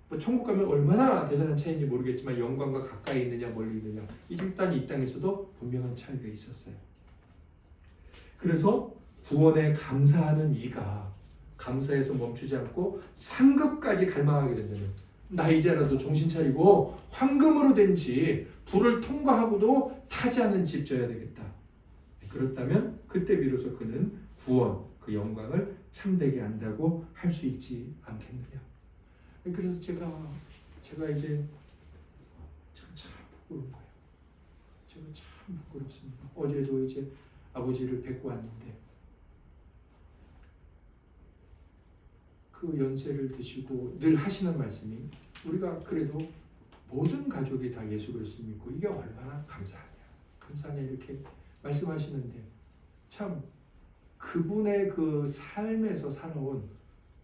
뭐 천국 가면 얼마나 대단한 차이인지 모르겠지만 영광과 가까이 있느냐 멀리 있느냐, 일단 이 땅에서도 분명한 차이가 있었어요. 그래서 구원에 감사하는 이가 감사해서 멈추지 않고 상급까지 갈망하게 된다면, 나 이제라도 정신 차리고 황금으로 된 집, 불을 통과하고도 타지 않은 집 져야 되겠다. 그렇다면 그때 비로소 그는 구원, 그 영광을 참되게 안다고 할 수 있지 않겠느냐. 그래서 제가 이제 참 부끄러운 거예요. 제가 참 부끄럽습니다. 어제도 이제 아버지를 뵙고 왔는데 그 연세를 드시고 늘 하시는 말씀이, 우리가 그래도 모든 가족이 다 예수 그리스도 믿고 이게 얼마나 감사하냐 이렇게 말씀하시는데, 참 그분의 그 삶에서 살아온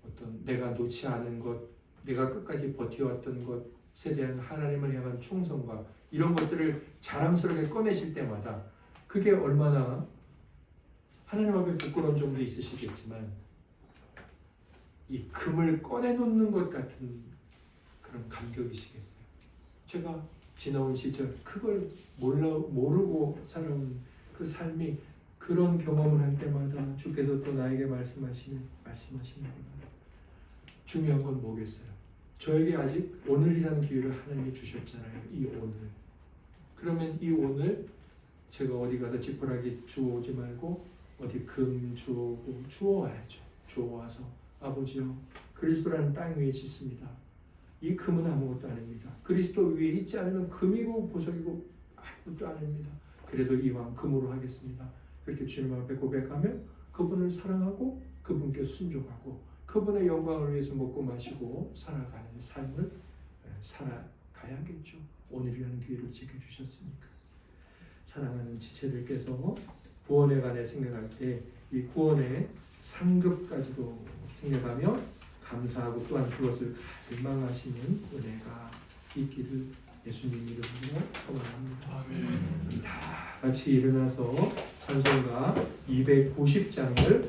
어떤 내가 놓지 않은 것, 내가 끝까지 버텨왔던 것에 대한 하나님을 향한 충성과 이런 것들을 자랑스럽게 꺼내실 때마다 그게 얼마나 하나님 앞에 부끄러운 점도 있으시겠지만 이 금을 꺼내놓는 것 같은 그런 감격이시겠어요. 제가 지나온 시절 그걸 모르고 살아온 그 삶이, 그런 경험을 할 때마다 주께서 또 나에게 말씀하시는구나. 중요한 건 뭐겠어요? 저에게 아직 오늘이라는 기회를 하나님이 주셨잖아요. 이 오늘. 그러면 이 오늘 제가 어디 가서 지푸라기 주워오지 말고 어디 금 주워오고 주워와야죠. 주워와서 아버지요, 그리스도라는 땅 위에 짓습니다. 이 금은 아무것도 아닙니다. 그리스도 위에 있지 않으면 금이고 보석이고 아무것도 아닙니다. 그래도 이왕 금으로 하겠습니다. 그렇게 주님 앞에 고백하며 그분을 사랑하고 그분께 순종하고 그분의 영광을 위해서 먹고 마시고 살아가는 삶을 살아가야겠죠. 오늘이라는 기회를 지켜주셨으니까. 사랑하는 지체들께서 구원에 관해 생각할 때 이 구원의 상급까지도 생각하며 감사하고 또한 그것을 갈망하시는 은혜가 있기를 예수님 이름으로 소원합니다. 아멘. 다 같이 일어나서 찬송가 290장을